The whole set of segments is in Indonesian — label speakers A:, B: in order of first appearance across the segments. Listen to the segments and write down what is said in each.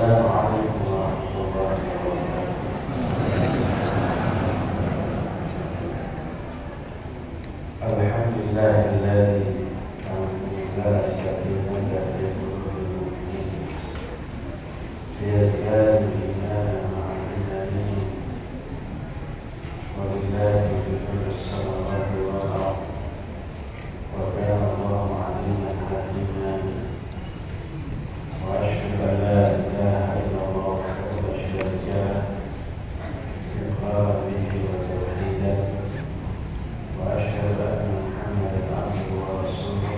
A: السلام عليكم ورحمة الله وبركاته. الحمد لله الذي أنزل السكينة في قلوب المؤمنين ليزدادوا إيمانا مع الإيمان ولله ملك السماوات والأرض وكان الله عليما حكيما. وأشهد أن لا إله إلا الله وحده لا شريك له إقرارا به وتوحيدا. وأشهد أن محمدا عبده ورسوله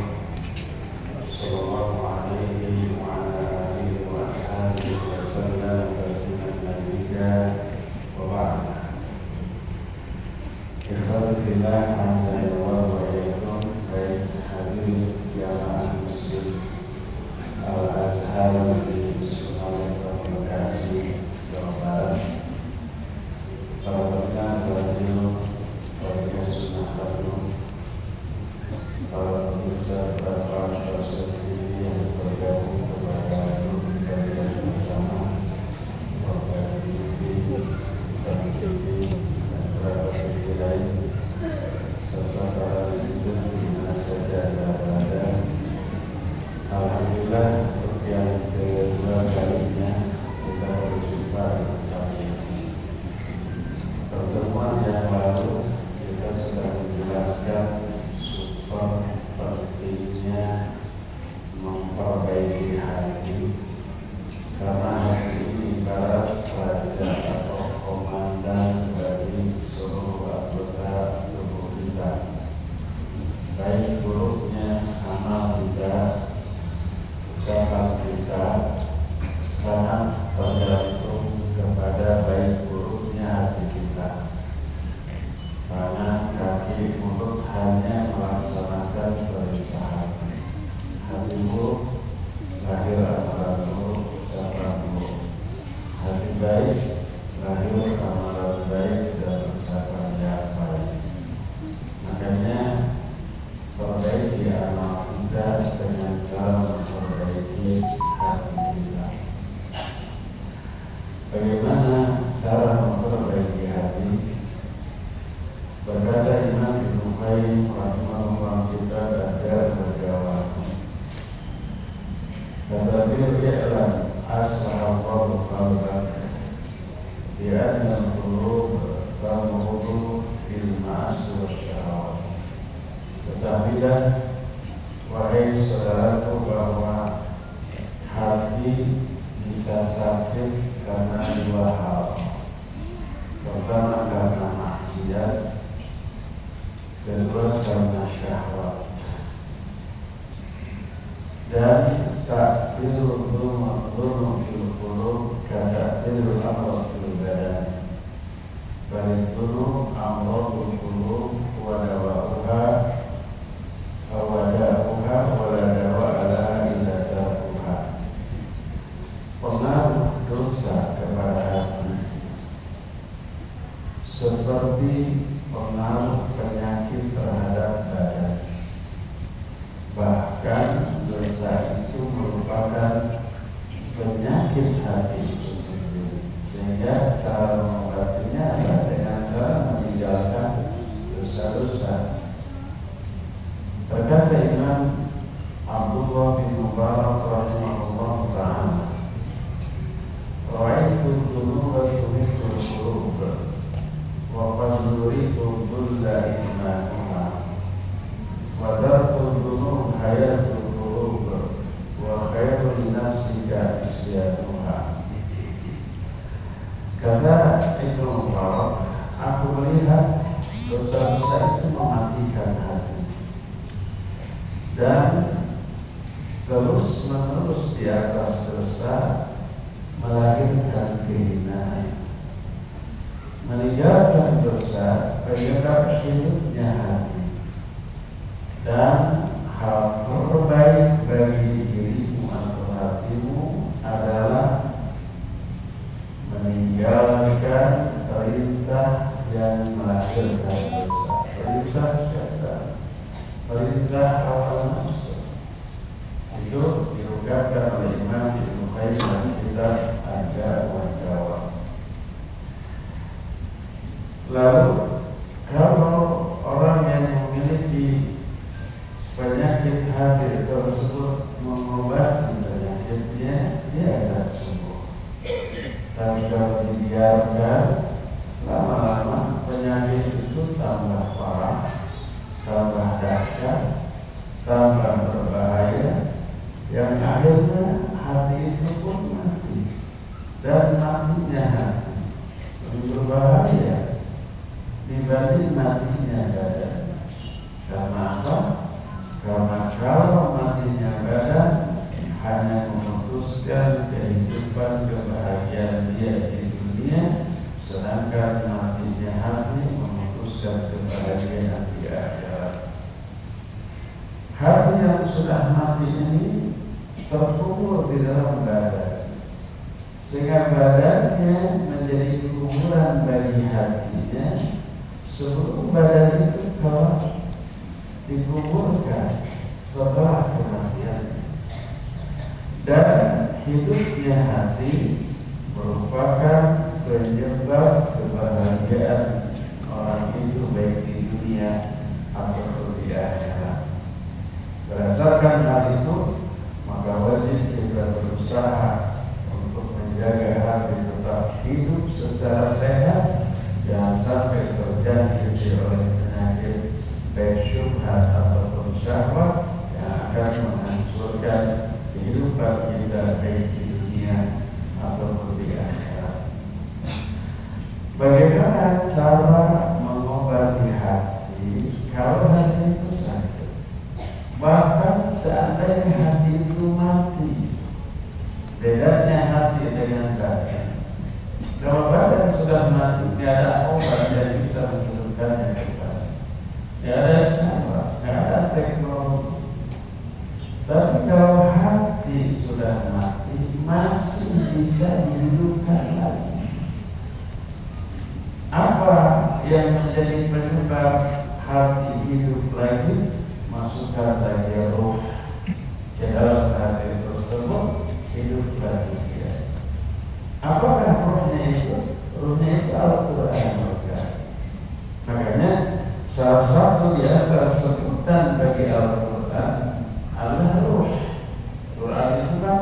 A: صلى الله عليه وعلى آله وأصحابه وسلم تسليما مزيدا. وبعد، إخواني في الله أعزائي الله وإياكم. Baik hadirin jamaah muslim Al-Azhar di Sumatera Bekasi, Jawa Barat, para pendengar radio Sunnah Bandung, para pemirsa para sosial media yang bergabung kepada grup kajian bersama Warga TV, Islam TV, dan beberapa TV lain, serta para listener di mana saja Anda berada. Alhamdulillah, untuk yang kedua kalinya kita berjumpa kali ini. Pertemuan yang lalu kita sudah menjelaskan support pentingnya memperbaiki hati, karena hati ini ibarat raja atau komandan bagi seluruh anggota tubuh kita. Baik buruknya sama tidak, ucapan kita sangat tergantung kepada baik buruknya hati kita. Karena kaki mulut hanya melaksanakan perintah hati. Hati buruk lahir amalan buruk, ucapan buruk. Hati baik lahir amalan baik dan ucapan yang baik. Makanya perbaiki amal kita dengan cara memperbaiki hati kita. Bagaimana cara memperbaiki hati? Berkata Imam Ibnu Qayyim rahimahullah kita ada berjawab. Kata beliau, "Ya'lam ashabu qalbak bi anna al-qulub tamurru fil ma'asi wasyahawat." Ketahuilah wahai saudaraku bahwa hati bisa sakit karena dua hal. Pertama karena maksiat, kedua karena syahwat. Dan takdirul dhulum fil qulub katakdirul amr fil badan. Balik dhulum amrul qulub wa dawa'uha awada'uha wa la dawa'ala illa ta'uha. Pengaruh dosa kepada hati seperti pengaruh penyakit terhadap badan. Bahkan dosa itu merupakan penyakit hati itu sendiri. Sehingga cara mengobatinya adalah dengan cara meninggalkan dosa-dosa. Berkata Imam Abdullah bin Mubarak rahimahullah ta'ala, "Ra'aitu dhunuba tuhibul qulub wa qad yuridu dhulla imanuha wa dartul dhunub hayatul qulub wa khairul nafsika isyanuha." Kata Ibnu Mubarak, aku melihat dosa-dosa itu mematikan hati dan terus-menerus di atas dosa melahirkan kehinaan. Meninggalkan dosa penyebab hidupnya hati, dan hal terbaik bagi dirimu atau hatimu adalah meninggalkan perintah yang melahirkan dosa, perintah syaitan, perintah hawa nafsu. Itu diungkapkan oleh Imam Ibnu Qayyim dalam kitab Lalu kalau orang yang memiliki penyakit hati tersebut mengobati penyakitnya, dia akan sembuh. Tapi kalau dibiarkan, lama-lama penyakit itu tambah parah, tambah dahsyat, tambah berbahaya, yang akhirnya hati itu pun mati. Dan matinya hati lebih berbahaya dibanding matinya badan. Karena apa? Karena kalau matinya badan hanya memutuskan kehidupan kebahagiaan dia di dunia, sedangkan matinya hati memutuskan kebahagiaan di akhirat. Hati yang sudah mati ini terkubur di dalam badan, sehingga badannya menjadi kuburan bagi hatinya sebelum badan itu telah dikuburkan setelah kematian. Dan hidupnya hati merupakan penyebab kebahagiaan orang itu baik di dunia atau di akhirat. Berdasarkan hal itu, maka wajib kita berusaha untuk menjaga hati tetap hidup secara sehat, jangan sampai terjangkiti oleh penyakit baik syubhat ataupun syahwat yang akan menghancurkan kehidupan kita baik di dunia ataupun di akhirat. Bagaimana cara mengobati hati kalau hati itu sakit? Bahkan seandainya hati itu mati, bedanya hati dengan sakit. Kalau badan sudah mati, tidak ada obat yang bisa menghidupkannya kembali. Tidak ada cara, tidak ada teknologi. Tapi kalau hati sudah mati, masih bisa dihidupkan lagi. Apa yang menjadi penyebab hati hidup lagi? Masukkan lagi roh ke dalam hati tersebut, hidup lagi dia. Apakah rohnya itu? Rohnya itu Al-Quran. Makanya salah satu di antara sebutan bagi Al-Quran adalah roh. Quran itu kan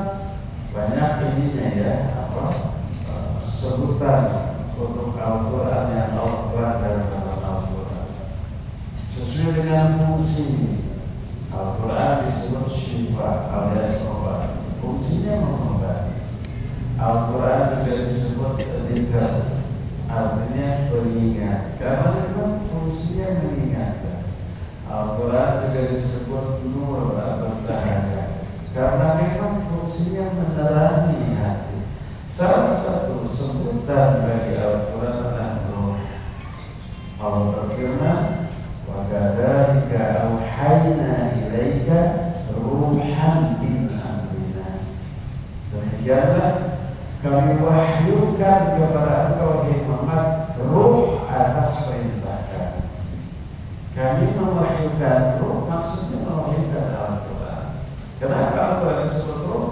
A: banyak ininya ya, sebutan untuk Al-Quran yang Al-Quran dalam Al-Quran sesuai dengan fungsi. Al-Quran disebut syifa alias obat, fungsinya mengobati. Al-Quran juga disebut dzikr, artinya pengingat, karena memang fungsinya mengingatkan. Al-Quran juga disebut nur atau cahaya, karena memang fungsinya menerangi hati. Salah satu sebutan bagi Al-Quran adalah nur. Allah berfirman, wa kadzalika auhayna ilaika ruhan min amrina. Demikianlah kami wahyukan kepada engkau Muhammad ruh atas perintah kami. Kami mewahyukan ruh, maksudnya mewahyukan Al-Quran. Kenapa Al-Quran disebut ruh?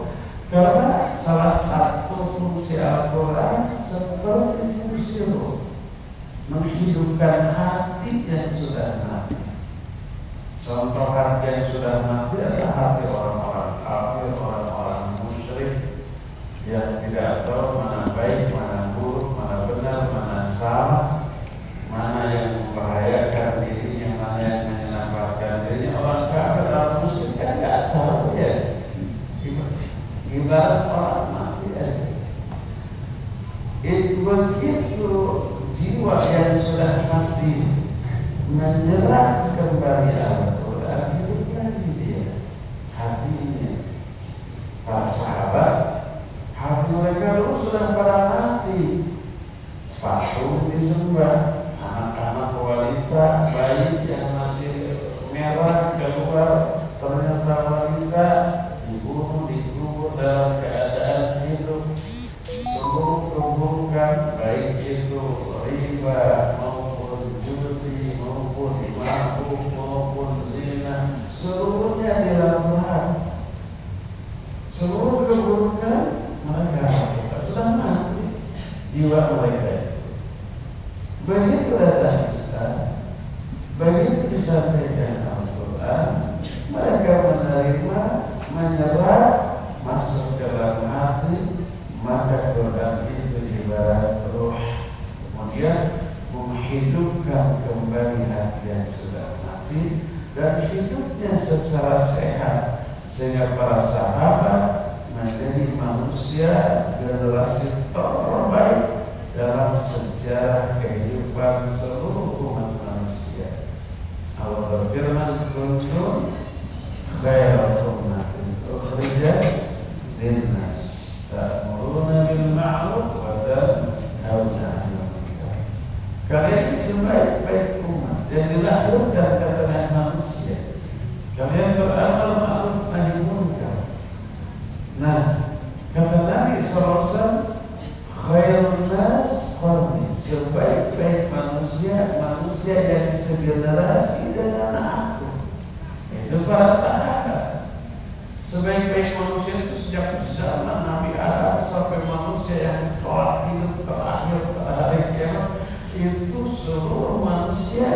A: Karena salah satu fungsi Al-Quran seperti fungsi ruh, menghidupkan hati yang sudah mati. Contoh hati yang sudah mati adalah hati orang-orang kafir, orang-orang musyrik yang tidak tahu mana baik, mana buruk, mana benar, mana salah, mana yang membahayakan dirinya, mana yang menyelamatkan dirinya. Orang kafir, orang musyrik kan tidak tahu ya. Ibarat orang mati aja. Itu begitu jiwa yang sudah pasti menyerah kembali Al-Quran, hidup lagi dia hatinya. Para sahabat, hati mereka dulu sudah pada mati. Patung disembah, anak-anak wanita, bayi yang masih merah keluar, ternyata wanita dibunuh, dikubur dalam keadaan hidup. Tumbuh-tumbuhkan baik itu riba maupun judi maupun mabuk maupun zina, seluruhnya dilakukan. Seluruh keburukan mereka sudah mati jiwa mereka. Begitu datang Isa, begitu disampaikan Al-Quran, mereka menerima, menyerah, masuk ke dalam hati, maka Quran itu ibarat ruh, kemudian menghidupkan kembali hati yang sudah mati dan hidupnya secara sehat, sehingga para sahabat menjadi manusia generasi terbaik dalam sejarah kehidupan seluruh umat manusia. Allah berfirman, kuntum khairal ummatin ukhrijat linnas ta'muruna bil ma'ruf wa tanhauna 'anil munkar. Kalian sebaik-baik umat yang dilahirkan karena manusia. Kalian beramal ma'ruf nahi munkar. Nah, kata Nabi SAW, khairun nas qarni, sebaik-baik manusia, manusia yang segenerasi dengan aku. Itu para sahabat. Sebaik-baik manusia itu sejak zaman Nabi Adam sampai manusia yang telah hidup terakhir pada hari kiamat, itu seluruh manusia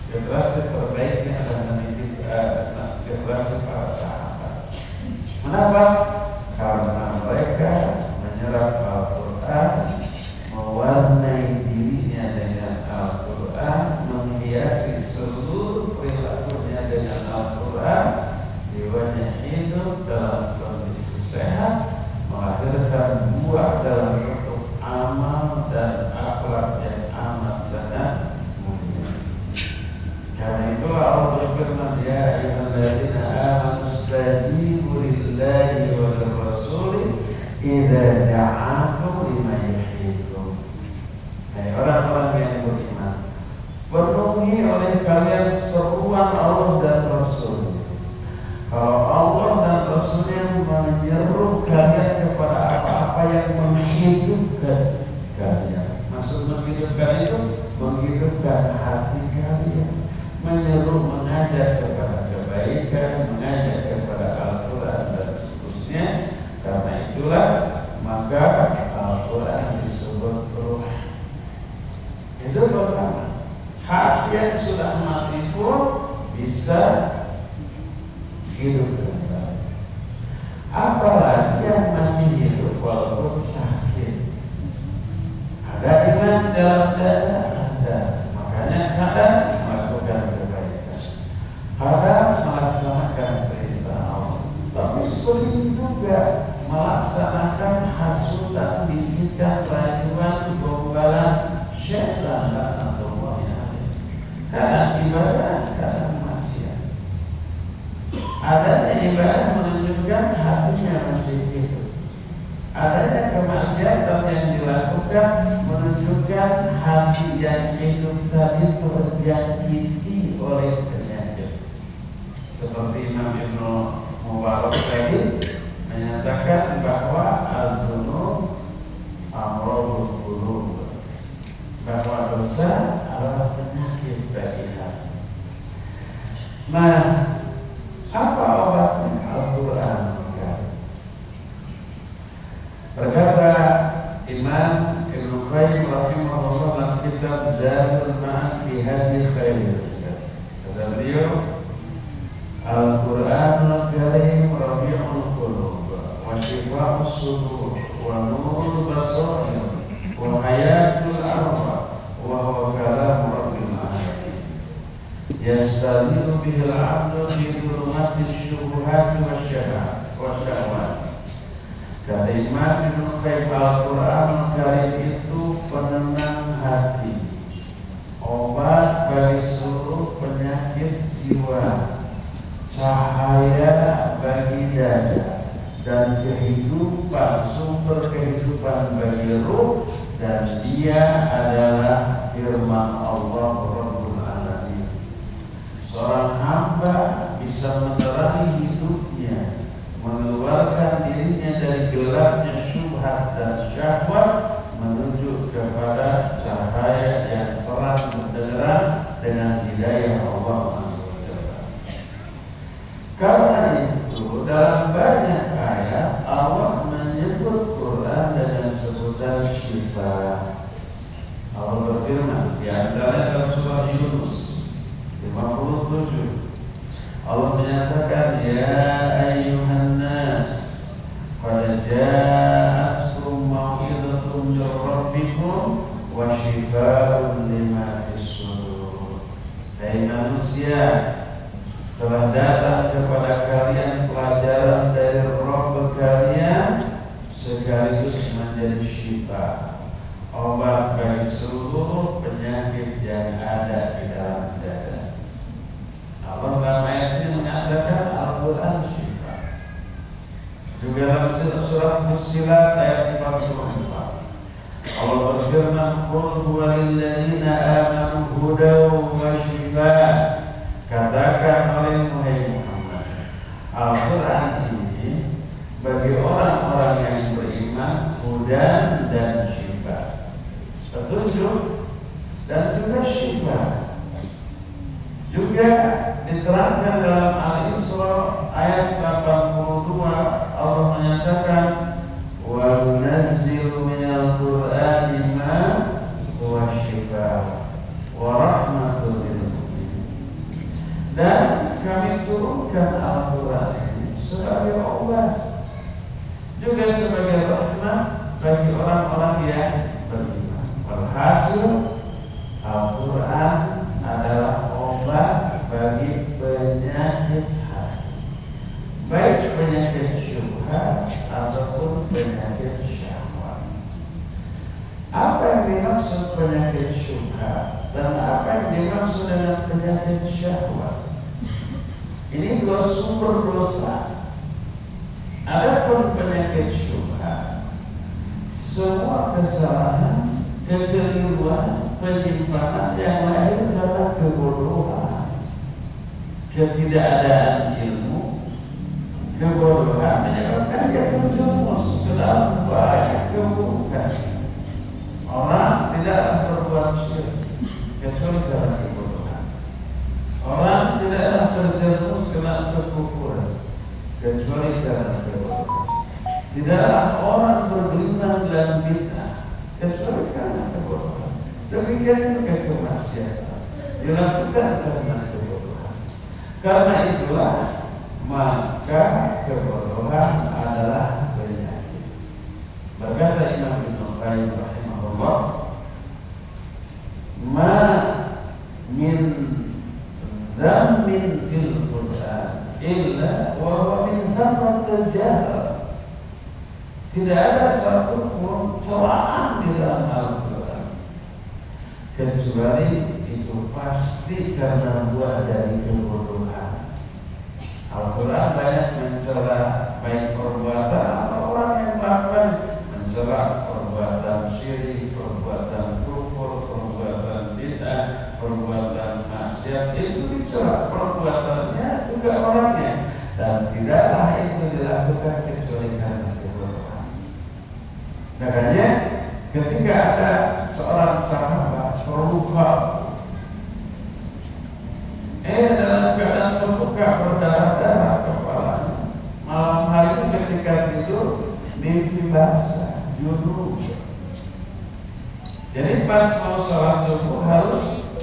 A: generasi terbaiknya adalah generasi para sahabat. Kenapa? Karena mereka menyerap Al-Quran, mewarnai dirinya dengan Al-Quran, menghiasi seluruh perilakunya dengan Al-Quran, jiwanya hidup dalam kondisi sehat, melahirkan buah dalam bentuk amal dan akhlak yang amat sangat mulia. Karena itulah Allah berfirman, ya ayyuhalladzina amanu istajibu lillahi wa lirrasuli idza da'akum lima yuhyikum. Hai orang-orang yang beriman, penuhi oleh kalian seruan Allah dan Rasul. Kalau Allah dan Rasulnya menyeru kalian kepada apa-apa yang menghidupkan kalian, maksud menghidupkan itu menghidupkan hati kalian, menyeru, mengajak kepada kebaikan, mengajak kepada Al-Quran dan seterusnya. Karena itulah maka Al-Quran disebut ruh. Itu pertama. Hati yang sudah mati pun bisa hidup kembali. Apalagi yang masih hidup walaupun sakit. Ada iman dalam dada, ada. Makanya kadang melakukan kebaikan, kadang melaksanakan perintah Allah, tapi sering juga melaksanakan hasutan, bisikan, rayuan, gombalan syaitan dan Allah. Kadang ibadah, kadang maksiat. Adanya ibadah menunjukkan hatinya masih hidup. Adanya kemaksiatan yang dilakukan menunjukkan hati yang hidup tadi terjangkiti oleh penyakit. Seperti Imam Ibnu Mubarak tadi menyatakan bahwa al-dzunub amrul qulub, bahwa dosa adalah penyakit bagi hati. Nah, apa obatnya? Al-Quran. Berkata Imam Ibnu Qayyim rahimahullah dalam kitab Zadul Ma'ad fi Hadi Khairil Ibad, kata beliau, Al-Quranul Karim rabi'ul qulub wa shifa'us sudur wa nurul basair wa hayatul arwah wa huwa kalam rabbil alamin yastadilu bihil abdu fi dhulumatis syubuhat wa syahwat. Kata Imam Ibnu Qayyim, Al-Quran Karim itu penenang hati, obat bagi seluruh penyakit jiwa, cahaya bagi dada, dan kehidupan, sumber kehidupan bagi ruh, dan dia adalah firman Allah Rabbul Alamin. Seorang hamba bisa menerangi hidupnya, mengeluarkan dirinya dari gelapnya syubhat dan syahwat menuju kepada cahaya yang terang benderang dengan hidayah Allah SWT. Karena itu dalam banyak ayat Allah menyebut Quran dengan sebutan syifa. Allah berfirman, Di antaranya dalam surah Yunus 57 Allah menyatakan ya ayyuhan nas qad ja'atkum mau'izatun min rabbikum wa shifaa'un lima fis sudur. Hai manusia, telah datang kepada kalian pelajaran dari Rabb kalian sekaligus menjadi syifa, obat bagi seluruh penyakit yang ada di dalam dada. Allah dalam ayat ini mengatakan Al-Quran syifa. Juga dalam surah Fussilat ayat 44 Allah berfirman qul huwa lilladzina amanu hudaw wa shifaa. Katakan oleh Muhammad, Al-Quran ini bagi orang-orang yang beriman hudan dan syifa, petunjuk dan juga syifa. Juga diterangkan dalam Al-Isra ayat 82 Allah menyatakan wa nunazzilu minal qur'ani ma huwa shifaa wa rahmatul lil mu'minin. Dan kami turunkan Al-Quran ini sebagai obat juga sebagai rahmat bagi orang-orang yang beriman. Berhasil Al-Quran adalah obat bagi penyakit hati, baik penyakit syubhat ataupun penyakit syahwat. Apa yang dimaksud penyakit syubhat dan apa yang dimaksud dengan penyakit syahwat? Ini dua sumber dosa. Adapun penyakit syubhat, semua kesalahan, kekeliruan, penyimpangan yang lahir adalah kebodohan, ketidakadaan ilmu. Kebodohan menyebabkan dia terjerumus ke dalam banyak keburukan. Orang tidak berbuat syirik kecuali karena kebodohan. Orang tidaklah terjerumus ke dalam kekufuran kecuali karena kebodohan. Tidaklah orang bergelimang dalam bid'ah kecuali karena kebodohan. Demikian juga kemaksiatan dilakukan karena kebodohan. Karena itulah maka kebodohan adalah penyakit. Berkata Imam Ibnu Qayyim rahimahullah, ma min dzammin fil Qur'an illa wa huwa min thamratil jahl. Tidak ada satu pun celaan di dalam Al-Quran kecuali itu pasti karena buah dari kebodohan. Al-Quran banyak mencela baik perbuatan atau orang yang melakukan, mencela perbuatan syirik, perbuatan kufur, perbuatan bid'ah, perbuatan maksiat. Itu dicela perbuatannya juga orangnya, dan tidaklah itu dilakukan kecuali karena kebodohan. Makanya ketika ada seorang sahabat terluka, dalam keadaan terluka berdarah-darah kepalanya, malam hari ketika tidur mimpi basah, junub. Jadi pas mau sholat subuh harus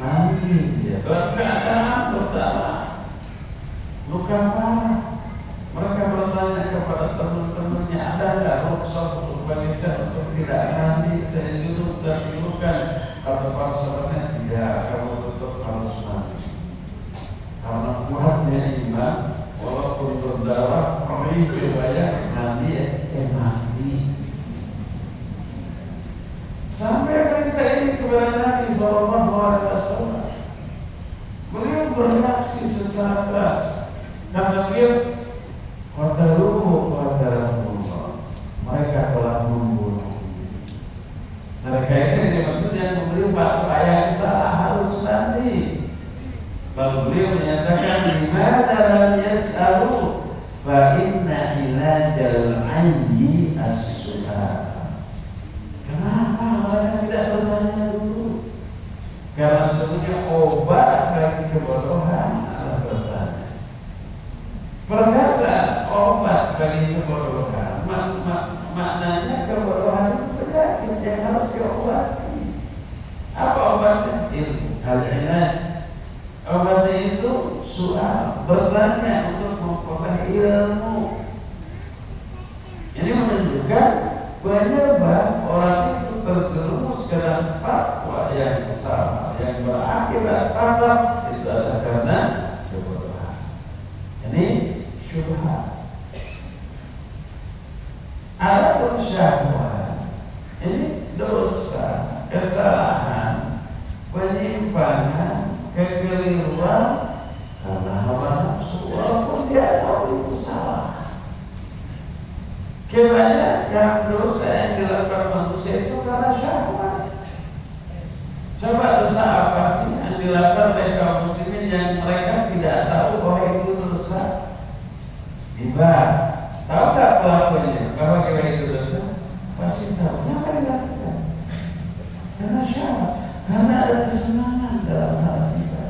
A: mandi dia. Dalam keadaan berdarah, luka parah. Mereka bertanya kepada teman-temannya, ada nggak rukhsah untuk bagi saya untuk tidak mandi, saya junub dan dilukan? Kata para sahabatnya, tidak, kamu tetap harus mandi. Karena kuatnya iman, walaupun berdarah, perih riwayat mandi, mandi. Sampai berita ini kepada Nabi SAW. Beliau bereaksi secara keras karena beliau qadarullah, mereka telah membunuh. Mereka ini maksudnya memberi fatwa yang salah, harus mandi. Lalu beliau menyatakan limadza lam yas'alu fa inna ilajal 'ayyi as-su'al. Kenapa mereka tidak bertanya dulu? Karena sesungguhnya obat bagi kebodohan adalah bertanya. Berkata obat bagi kebodohan, maknanya kebodohan itu penyakit yang harus diobati. Apa obatnya ilmu, al-inayah. Obatnya itu soal bertanya untuk memperoleh ilmu. Ini menunjukkan penyebab orang itu terjerumus ke dalam fatwa yang salah, yang berakibat fatal, itu adalah karena kebodohan. Ini syubhat. Adapun syahwat, ini dosa, kesalahan, penyimpangan, kekeliruan karena hawa nafsu, walaupun dia tahu itu salah. Kebanyakan dosa yang dilakukan manusia itu karena syahwat. Coba dosa apa sih yang dilakukan oleh kaum muslimin yang mereka tidak tahu bahwa itu dosa? Riba. Tahu tak pelakunya bahwa riba itu dosa? Pasti tahu. Kenapa dilakukan? Karena syahwat. Karena ada kesenangan dalam hal riba.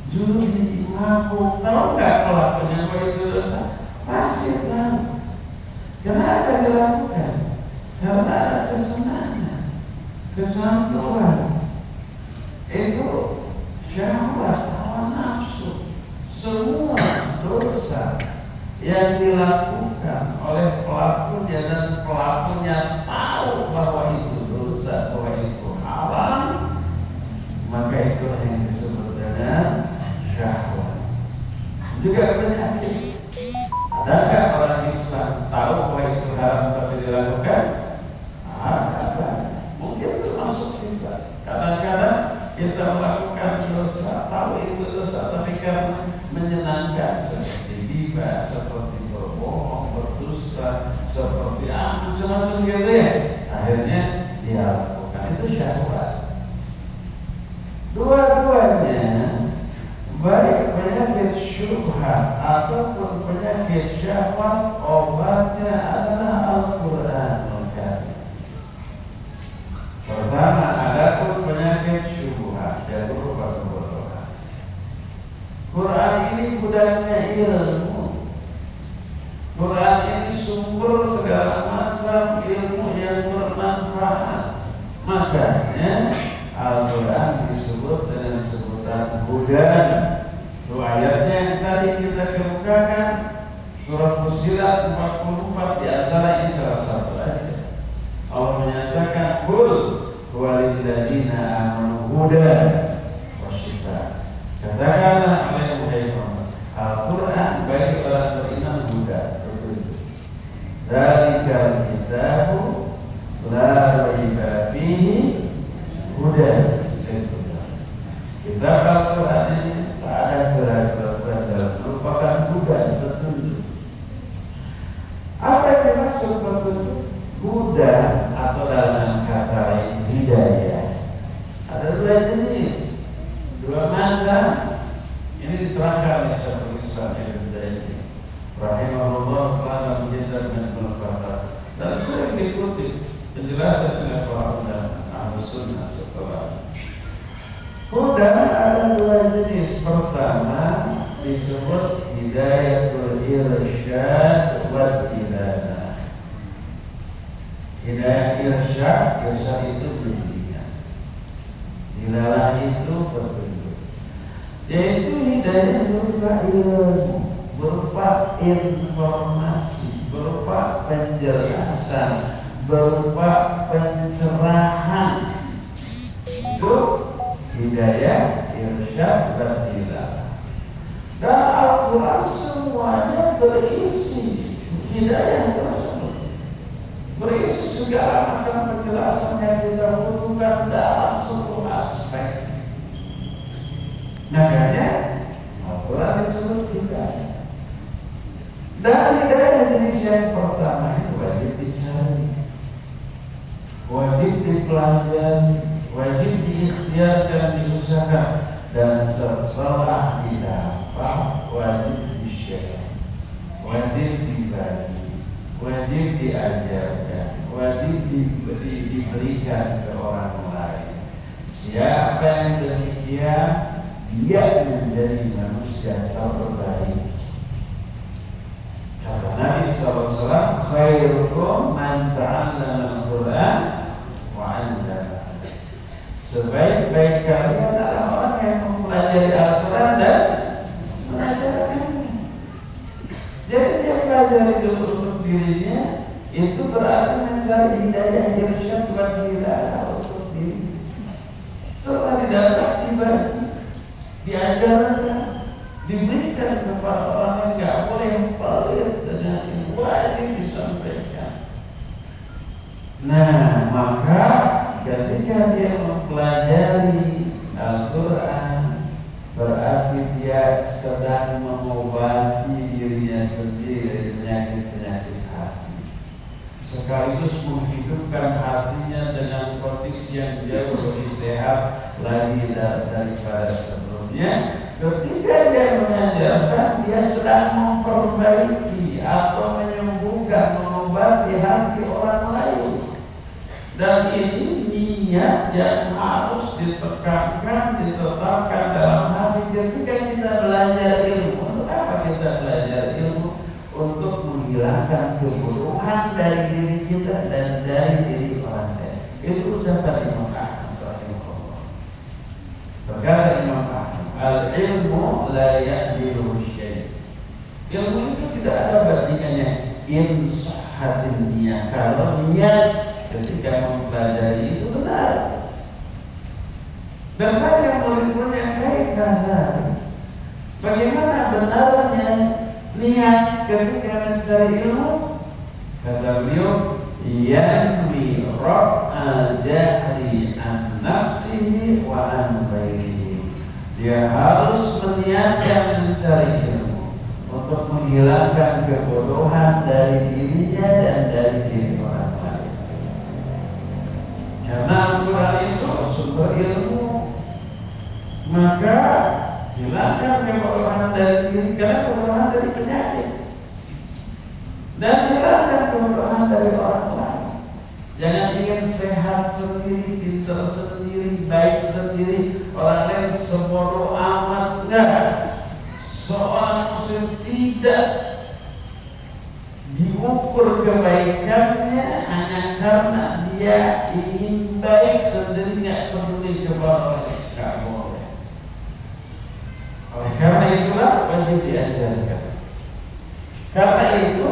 A: Judi, mabuk. Tahu tak pelakunya bahwa itu dosa? Pasti tahu. Kenapa dilakukan? Karena ada kesenangan, kecanduan. Itu syahwat, hawa nafsu. Semua dosa yang dilakukan oleh pelakunya dan pelakunya tahu bahwa itu dosa, bahwa itu haram, maka itu yang disebut dengan syahwat. Juga penyakit. Adakah orang Islam tahu bahwa itu haram tapi dilakukan? Ada. Mungkin termasuk kita. Kadang-kadang kita melakukan dosa, tahu itu dosa, tapi karena menyenangkan seperti riba, seperti berbohong, berdusta, seperti macam-macam gitu ya. Akhirnya dia lakukan. Itu syahwat. Dua-duanya, baik penyakit syubhat ataupun penyakit syahwat, obatnya adalah Al-Quranul Karim. Pertama, adapun penyakit syubhat, yaitu berupa kebodohan. Quran ini gudangnya ilmu. Quran ini sumber segala macam ilmu yang bermanfaat. Makanya Al-Quran disebut dengan sebutan hudan. Itu ayatnya yang tadi kita kemukakan, surah Fussilat 44, di antara ini salah satu ayat. Allah menyatakan qul huwal ladzina amanu hudan wasyifaa. Katakanlah oleh Muhammad, Al-Quran bagi orang beriman hudan, petunjuk. Dzalikal kitabu la raiba fihi hudan. Kitab Al-Quran ini tak ada keraguan dalam, merupakan hudan, petunjuk. Apa yang dimaksud petunjuk? Huda atau dalam kata lain hidayah. Ada dua jenis, dua macam. Ini diterangkan oleh Syekhul Islam Ibnu Taimiyah rahimahullah taala menjelaskan pendapat dan sering dikutip penjelasan oleh para ulama Ahlus Sunnah setelah. Huda ada dua jenis. Pertama disebut hidayatul irsyad wal ilanah. Hidayah irsyad, irsyad itu bimbingan, dilalah itu petunjuk. Yaitu hidayah berupa ilmu, berupa informasi, berupa penjelasan, berupa pencerahan. Itu hidayah irsyad dan dilalah. Dan Al-Quran semuanya berisi hidayah tersebut, berisi segala macam penjelasan yang kita butuhkan dalam suatu aspek. Makanya Al-Quran disebut hidayah. Dan hidayah jenis yang pertama itu wajib dicari, wajib dipelajari, wajib diikhtiarkan, diusahakan, dan setelah didapat wajib di-share, wajib dibagi, wajib diajarkan, wajib diberikan ke orang lain. Siapa yang demikian, dia menjadi manusia terbaik. Kata Nabi SAW, khairukum man ta'allama al-Quran wa 'allama. Sebaik-baik berarti mencari hidayah irsyad buat kita untuk diri. Setelah didapat dibagi, diajarkan, diberikan kepada orang yang nggak boleh pelit dengan yang wajib disampaikan. Nah, maka ketika dia mempelajari Al-Quran, berarti dia sedang mengobati dirinya sendiri dari penyakit-penyakit hati, sekaligus menghidupkan hatinya dengan kondisi yang jauh lebih sehat lagi daripada sebelumnya. Ketika dia mengajarkan, dia sedang memperbaiki atau menyembuhkan, mengobati hati orang lain. Dan ini niat yang harus ditekankan, ditetapkan dalam hati ketika kita belajar ilmu. Untuk apa kita belajar ilmu? Untuk menghilangkan kebodohan dari diri kita dan dari diri orang lain. Itu ucapan Imam Ahmad rahimahullah. Berkata Imam Ahmad, al-ilmu la ya'dilu syai'. Ilmu itu tidak ada bandingannya. In sahhatin niat, kalau niat ketika mempelajari itu benar. Dan banyak murid-murid yang kaitan. Bagaimana benarnya niat ketika mencari ilmu? Kata beliau, yanwi raf'al jahli an nafsihi wa an ghairihi. Dia harus meniatkan mencari ilmu untuk menghilangkan kebodohan dari dirinya dan dari diri orang lain. Karena Al-Quran itu sumber ilmu, maka hilangkan kebodohan dari diri, karena kebodohan dari penyakit, dan hilangkan kebodohan dari orang lain. Jangan ingin sehat sendiri, pintar sendiri, baik sendiri, orang lain sebodoh amat. Enggak. Seorang muslim tidak diukur kebaikannya hanya karena dia ingin baik sendiri, nggak peduli kepada orang lain. Nggak boleh. Oleh karena itulah wajib diajarkan. Karena itu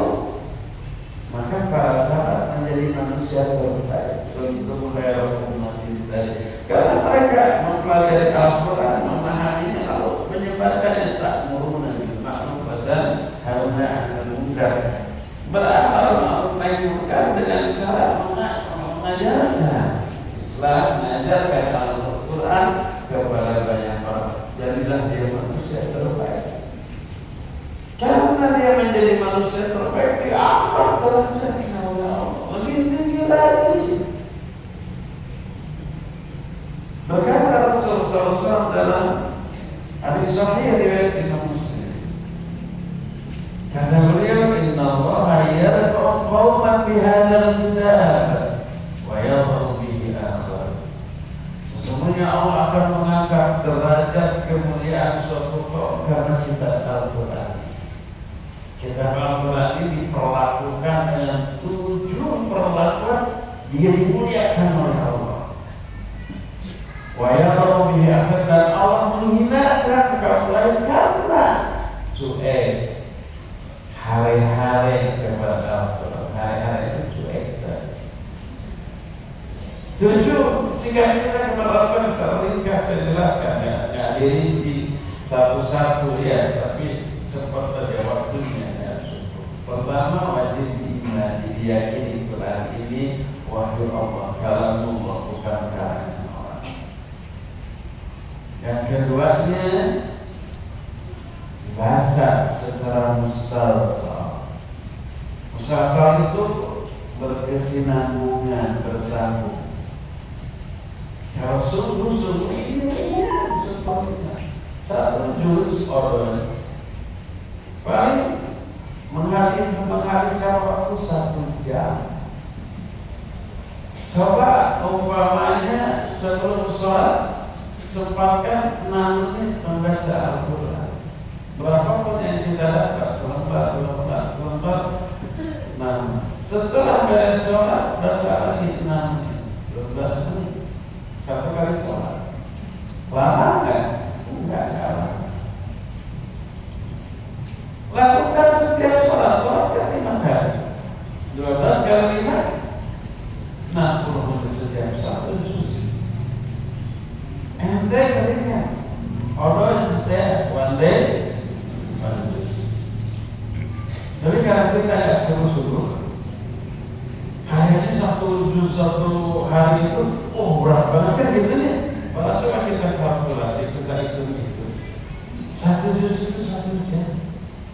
A: maka para sahabat menjadi manusia terbaik untuk khairal ummati tadi. Karena mereka mempelajari Al-Quran, memahaminya, lalu menyebarkannya, ta'muruna bil ma'ruf wa tanhauna 'anil munkar, beramal ma'ruf nahi munkar dengan cara mengajarkan Islam, mengajarkan Al-Quran kepada banyak orang. Jadilah dia manusia terbaik. Karena dia menjadi manusia terbaik, diangkat derajatnya oleh Allah lebih tinggi lagi. Berkata Rasulullah SAW dalam hadis sahih riwayat Imam Muslim, kata beliau, Inna Allah yarfa'u qauman bihadzal kitab wa yadh'u bihi akhar. Sesungguhnya Allah akan mengangkat derajat kemuliaan suatu kaum karena kitab Al-Quran. Kitab Al-Quran ini diperlakukan dengan 7 perlakuan, dia dimuliakan oleh Allah. Wa yadh'u bihi akhar, dan Allah menghinakan kaum lain karena hari-hari kepada Al-Quran. Hari-hari itu cuek. 7 sikap kita kepada Al-Quran secara ringkas saya jelaskan, nggak dirinci satu-satu ya, tapi cepat saja waktunya ya, cukup. Pertama, wajib diimani, diyakini Quran ini wahyu Allah, kalamullah, bukan karangan orang. Yang keduanya, baca secara musalsal. Musalsal itu berkesinambungan, bersambung. Kalau sungguh-sungguh ini sempurna. 1 juz orang paling menghabiskan waktu 1 jam. Coba umpamanya sebelum sholat sempatkan 6 menit membaca Al-Quran. Berapapun yang kita dapat, selembar, 2 lembar, 6. Setelah beres sholat baca lagi 6 menit, 12 menit. 1 kali sholat. Lama enggak? Enggak lama. Lakukan setiap sholat kan 5 kali. 12 kali 5 untuk setiap satu juz. And then again, although it's there one day, one juz. Tapi kalau kita nggak sungguh-sungguh, kayaknya satu juz satu hari itu, berat banget kan gitu nih. Kalau coba kita kalkulasi, kita hitung itu, satu juz itu 1 jam.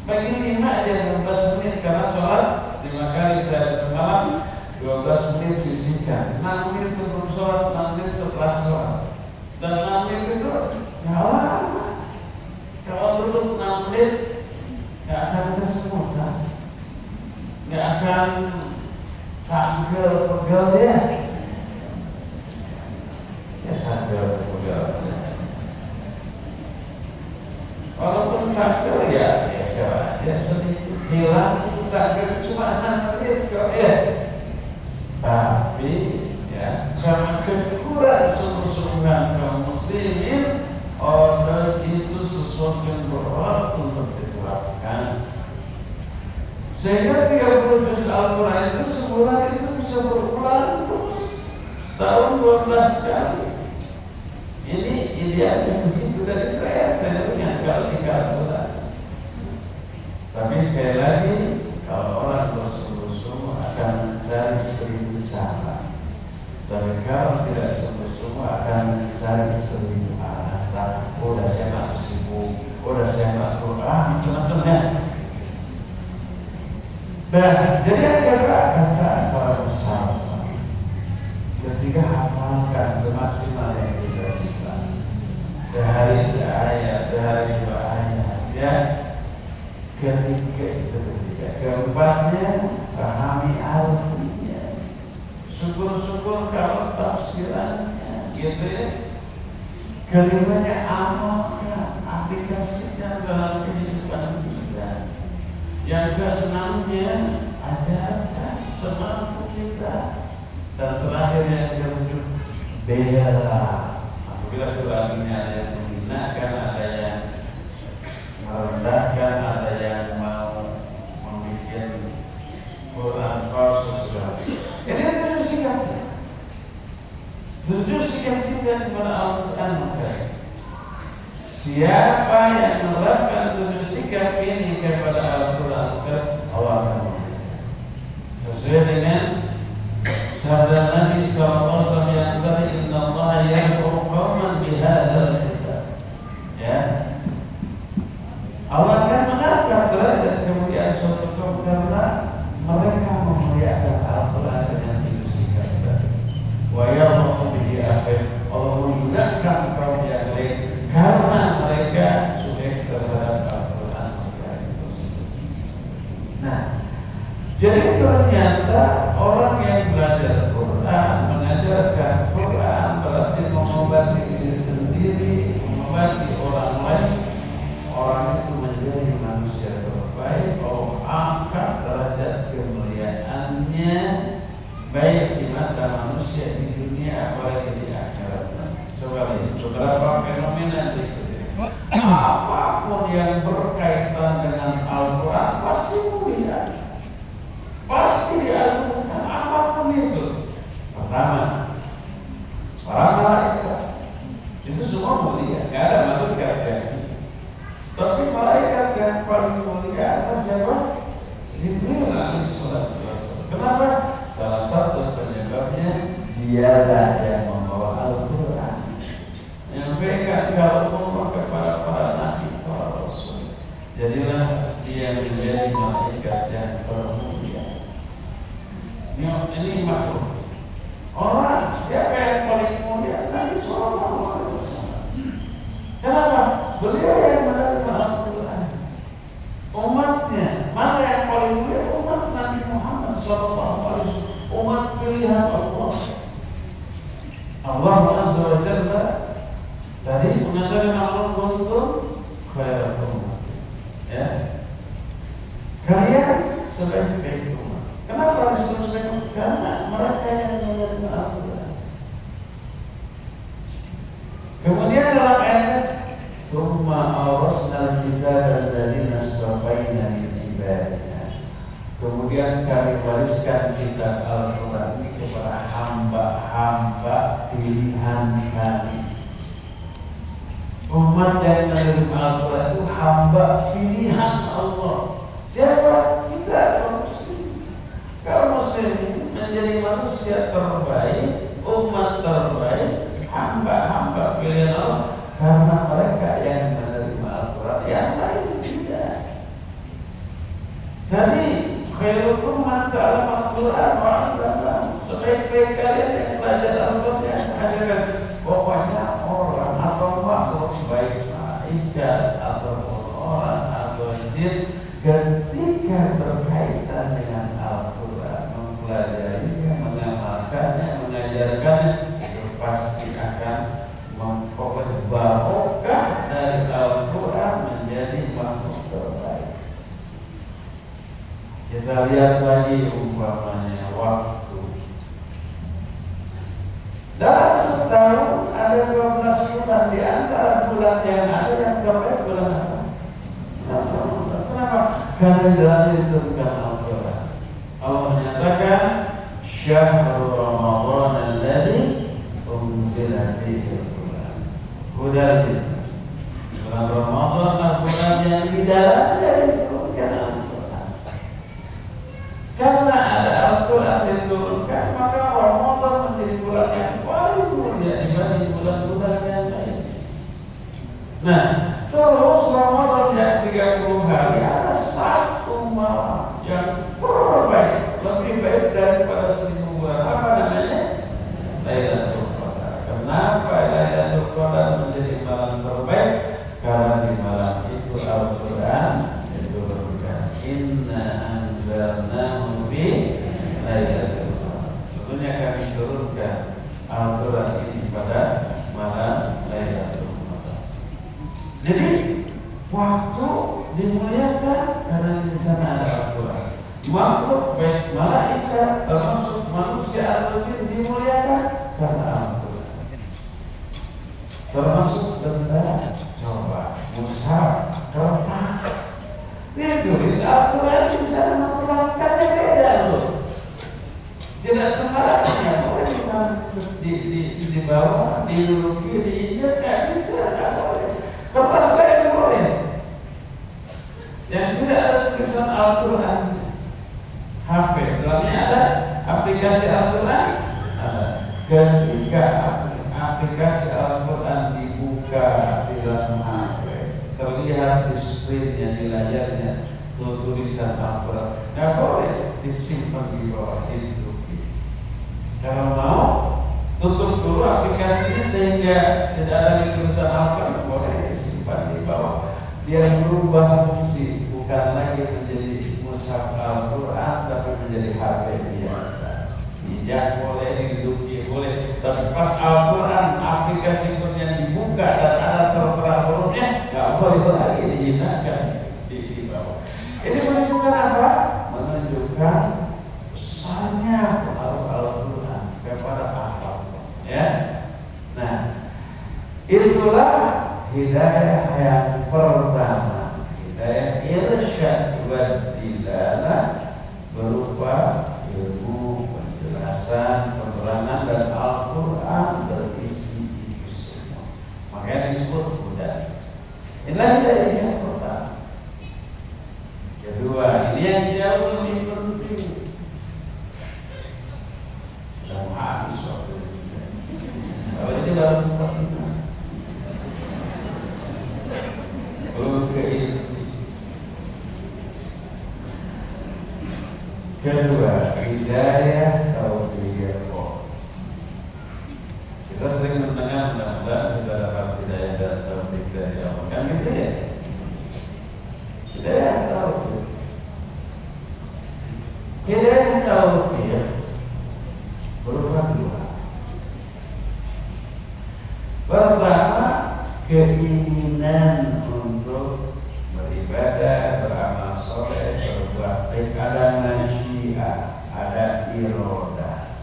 A: Bagi 5 aja 12 menit karena sholat 5 kali sehari semalam, 12 menit sisihkan, 6 menit sebelum sholat, 6 menit setelah sholat, dan 6 menit itu ya lama. Kalau duduk 6 menit nggak akan kesemutan, nggak akan pegel ya pegel. Walaupun pegel ya sedikit hilang itu pegel cuma 6 menit kok ya. Tapi ya karena kekurangan sungguh-sungguhan kaum muslimin, order itu sesuatu yang berat untuk diterapkan. Sehingga 30 juz Al-Quran itu sebulan itu bisa berulang terus, setahun 12 kali. Ini idealnya begitu dari kreatifnya kalau dikalkulasi. Tapi sekali lagi, kalau orang bersungguh-sungguh akan mencari 1000 cara. Tapi kalau tidak sungguh-sungguh akan mencari 1000 alasan. Udah saya tak sibuk, udah saya tak Quran, macam-macamnya. Nah, jadi ada kata seorang sama-sama. Ketika hafalkan semaksimal yang kita bisa, sehari seayat, sehari 2 ayat, ya. Ketiga, keempatnya pahami artinya. Syukur-syukur kalau tafsirannya, gitu ya. Kelimanya amalkan, aplikasinya dalam kehidupan kita. Yang keenamnya ajarkan semampu kita. Dan terakhir yang ketujuh, bela. Apabila Qurannya ada yang menghinakan, ada yang merendahkan, ada yang mau membuat Quran palsu segala. Ini adalah sikapnya. 7 sikap kita kepada Al-Quran. Siapa yang menerapkan 7 sikap ini kepada Al-Quran, Allah akan memberikan. Sesuai dengan sabda Nabi SAW yang tadi, Inna Allah yad'u qauman bihadzal kitab. Ya, Allah akan mengangkat derajat kemuliaan suatu kaum karena mereka memuliakan Al-Quran dengan 7 sikap tadi. Wa yad'u bihi akhir. Allah menggunakan kaum yang lain karena mereka sudah terhadap Al-Quran tersebut. Nah, jadi ternyata orang yang belajar Quran, mengajarkan Quran, berarti mengobati diri sendiri, mengobati orang lain. Orang itu menjadi manusia terbaik. Allah angkat derajat kemuliaannya, baik di mata manusia di dunia apalagi di akhirat. Coba lihat beberapa fenomena berikut. Apapun yang berkaitan dengan Al-Quran pasti mulia, pasti diagungkan. Apapun itu. Pertama, para malaikat itu semua mulia, nggak ada malaikat yang ini. Tapi malaikat yang paling mulia adalah siapa? Jibril alaihissalam. Kenapa? Salah satu penyebabnya dialah yang membawa Al-Quran, menyampaikan kalau kepada para nabi, para rasul. Jadilah dia menjadi malaikat yang termulia. Ini makhluk. Orang siapa yang paling mulia? Nabi Sallallahu Alaihi Wasallam. Kenapa? Beliau yang menerima Al-Quran. Umatnya mana yang paling mulia? Umat Nabi Muhammad Sallallahu Alaihi Wasallam. Umat pilihan Allah. Allah Azza wa Jalla tadi mengatakan Allah kuntum khairal ummah. Ya. Kalian sebaik-baik umat. Kenapa harus sebaik? Karena mereka yang menerima Al-Quran. Kemudian dalam ayat Tsumma awrasna al-kitaba alladziina istafaina min ibadina. Kemudian kami wariskan kitab Al-Quran ini kepada hamba pilihan kami. Umat yang menerima Al-Quran itu hamba pilihan Allah. Siapa? Kita muslim. Kalau muslim menjadi manusia terbaik, umat terbaik, hamba-hamba pilihan Allah, karena mereka yang menerima Al-Quran, yang lain tidak. Jadi khairukum man ta'allama Al-Quran wa 'allamahu. Sebaik-baik kalian yang belajar Al-Quran yang mengajarkan. Pokoknya orang atau makhluk baik malaikat atau orang atau jin ketika berkaitan dengan Al-Quran, mempelajarinya, mengamalkannya, mengajarkannya, itu pasti akan memperoleh barokah dari Al-Quran menjadi makhluk terbaik. Kita lihat lagi umpamanya waktu. Dalam setahun ada 12 bulan, di antara bulan yang ada yang terbaik bulan apa? Kenapa? Karena dalam itu bukan Al-Quran. Allah menyatakan Syahrul Ramadan alladzi unzila fihi Al-Quran hudan. Bulan Ramadan Al-Quran yang di dalamnya itu bukan Al-Quran. Karena ada Al-Quran diturunkan, maka Ramadan menjadi bulan yang paling mulia dibanding bulan-bulan yang lain. Nah, terus Ramadan yang 30 hari ada satu malam yang terbaik, lebih baik daripada 1000 bulan. Apa namanya? Lailatul Qadar. Kenapa Lailatul Qadar menjadi malam terbaik? Karena di malam itu Al-Quran diturunkan. Inna anzalnahu fi Lailatul Qadar. Sebenarnya kami turunkan Al-Quran ini pada malam Lailatul Qadar. Jadi waktu dimuliakan karena di sana ada Al-Quran. Makhluk baik malaikat termasuk manusia atau jin dimuliakan karena Al-Quran. Termasuk tentang coba mushaf, kertas. Ditulis Al-Quran di sana memperlakukannya beda loh. Tidak sembarangan boleh di bawah, diduduki, diinjak, nggak bisa, nggak boleh. Kertas baik boleh. Yang tidak ada tulisan Al-Quran, HP, dalamnya ada aplikasi Al-Quran. Ketika aplikasi Al-Quran dibuka di dalam HP, terlihat di screennya, di layarnya tulisan Al-Quran, nggak boleh disimpan di bawah itu. Kalau mau tutup dulu aplikasinya sehingga tidak ada tulisan Al-Quran, boleh disimpan di bawah. Dia berubah fungsi, bukan lagi menjadi mushaf Al-Quran, tapi menjadi HP biasa. Tidak boleh, diduduki boleh. Tapi pas Al-Quran aplikasi yang dibuka dan ada tertera hurufnya, nggak boleh lagi dihinakan di bawah. Ini menunjukkan apa? Menunjukkan besarnya pengaruh Al-Quran kepada apapun. Ya. Nah, itulah hidayah yang pertama, hidayah irsyad wa dilalah, berupa ilmu, penjelasan, penerangan, dan Al-Quran berisi itu semua. Makanya disebut hudan. Inilah hidayah yang pertama. Kedua, ini yang jauh lebih penting. Sudah habis waktu ini. Kalau ini dalam pertanyaan kedua, hidayah taufiq. Kita sering mendengar, mudah-mudahan kita dapat hidayah dan taufiq dari Allah. Kan gitu ya? Hidayah taufiq. Hidayah taufiq berupa dua. Pertama, keinginan untuk beribadah, beramal soleh, berbuat baik, ada nasyiah, ada irodah.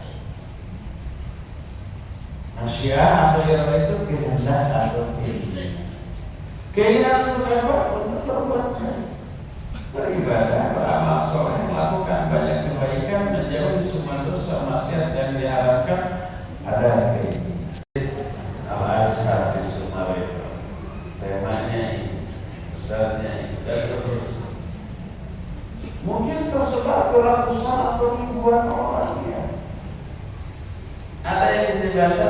A: Nasyiah atau irodah itu kehendak atau keinginan. Keinginan untuk apa? Untuk berbuat baik, beribadah, beramal soleh, melakukan banyak kebaikan, menjauhi semua dosa maksiat yang diharapkan, ada keinginan. ada yang dibaca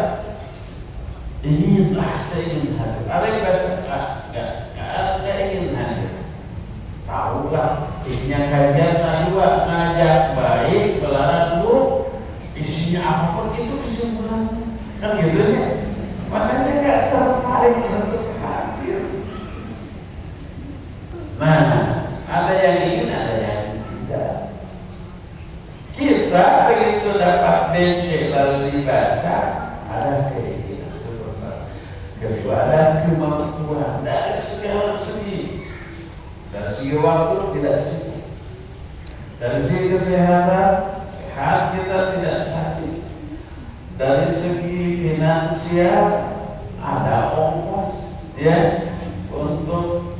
A: inginlah, saya ingin hadir. Ada yang baca nggak ingin hadir. Tahulah isinya kajian dua, ngajak baik, melarang buruk, isinya apapun itu kesimpulannya, kan gitu ya. Makanya nggak tertarik untuk hadir. Nah, ada yang ingin, ada yang tidak. Kita begitu dapat BC lalu dibaca, ada keinginan kedua, ada kemampuan dari segala segi. Dari segi waktu tidak sibuk, dari segi kesehatan sehat, kita tidak sakit, dari segi finansial ada ongkos ya untuk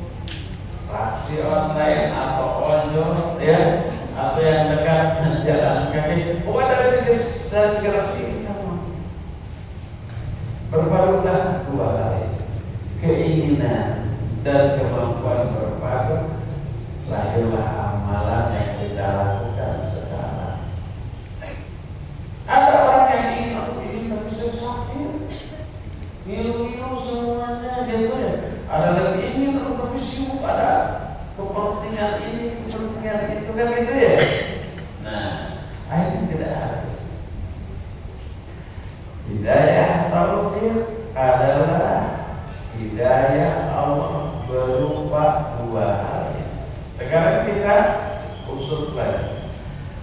A: taksi online atau ojol ya, atau yang dekat jalan kaki. Pokoknya dari segala segi kita berbarulah dua kali keinginan dan kemampuan berbaru, lahirlah amalan yang kita lakukan sekarang. Ada orang yang ingin tapi saya sakit, ngilu-ngilu semuanya gitu ya. Ada lagi ingin tapi sibuk, ada kepentingan ini, kepentingan itu, kan gitu ya. Nah, akhirnya tidak ada. Hidayah taufik adalah hidayah Allah berupa dua hal. Sekarang kita usul lagi.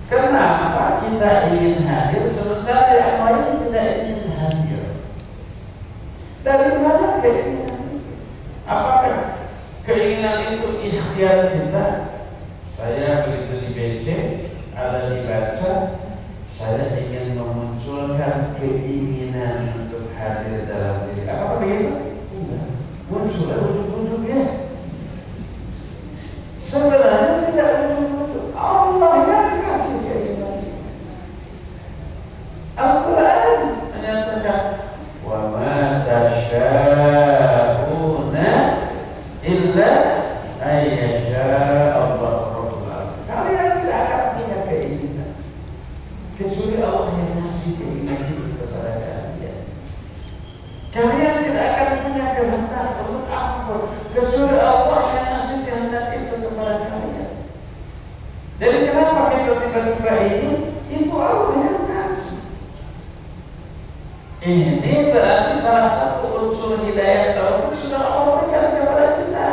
A: Kenapa kita ingin hadir sementara yang lain tidak ingin hadir? Dari mana keinginan itu? Apakah keinginan itu ikhtiar kita? Saya begitu di BC, ada dibaca, saya ingin memunculkan keinginan untuk hadir dalam diri. Apakah begitu? Muncul ujung-ujungnya sebenarnya tidak ujung-ujung. Allah yang kasih keinginan. Al-Quran menyatakan wa ma tasyauna illa ayyasha Allah Rabbul Alamin. Kalian tidak akan punya keinginan kecuali Allah yang ngasih keinginan itu kepada kalian. Kalian tidak akan punya kehendak untuk apa kecuali Allah yang ngasih kehendak itu kepada kalian. Jadi kenapa kita tiba-tiba ini? Itu Allah yang ngasih. Ini berarti salah satu unsur hidayah taufik sudah Allah berikan kepada kita.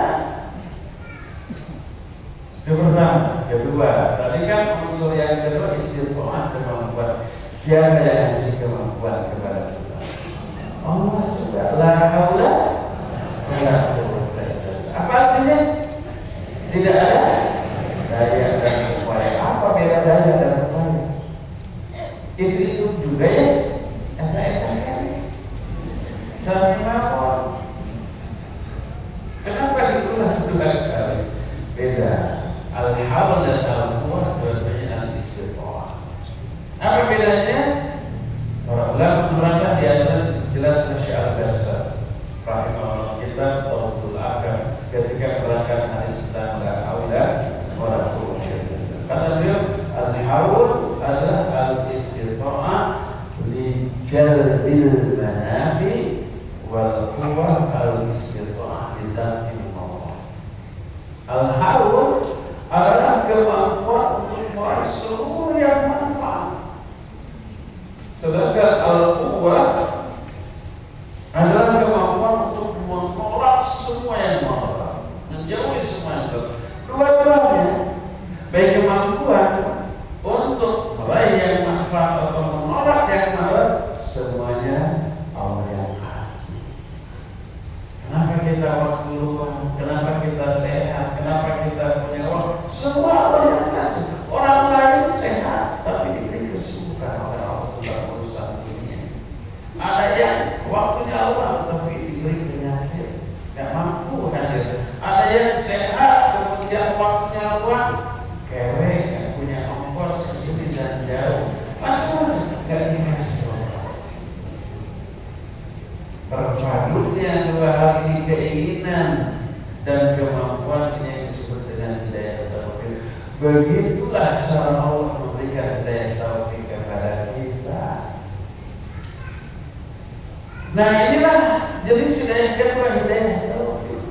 A: Yang pertama, kedua, tadi kan unsur yang kedua istiqomah, kemampuan. Siapa yang ngasih kemampuan kepada kita? Allah juga. La haula wala quwwata illa billah. Apa artinya? Tidak ada daya dan upaya. Apa beda daya dan upaya? Itu juga ya. Sama. Kenapa itulah dua kali? Beda. Al-hawl dan al-quwwah berbeda al-istiqomah. Apa bedanya? Para ulama menerangkan di atas jelas Masya Al-Ghazali rahimahullah kita Tawbul Akam ketika menerangkan hadis tentang al-haula wa quwwah. Kata beliau, al-hawl adalah al-istiqomah li jalbil manafi wal quwwah al-istiqomah li daf'il mawad. Al-hawl adalah kemampuan untuk meraih seluruh yang manfaat. Sedangkan al-quwwah adalah kemampuan untuk menolak semua yang mudarat, menjauhi semua yang mudarat. Dua-duanya, baik kemampuan untuk meraih yang manfaat atau menolak yang mudarat, semuanya Allah yang kasih. Kenapa kita waktu lupa? Kenapa kita sehat? Kenapa kita punya waktu? Semua Allah yang kasih. Orang lain sehat, tapi diberi kesibukan oleh Allah dalam urusan dunia. Ada yang waktunya Allah, tapi diberi penyakit, tidak mampu hadir. Ada yang sehat, kemudian waktunya luang, kere, yang punya ongkos ke sini dan jauh. Macam-macam tidak dikasih Allah. Berpadunya dua hal ini, keinginan dan kemampuan yang disebut dengan hidayah taufik. Begitulah cara Allah memberikan hidayah taufik kepada kita. Nah inilah jadi hidayah kedua, hidayah taufik.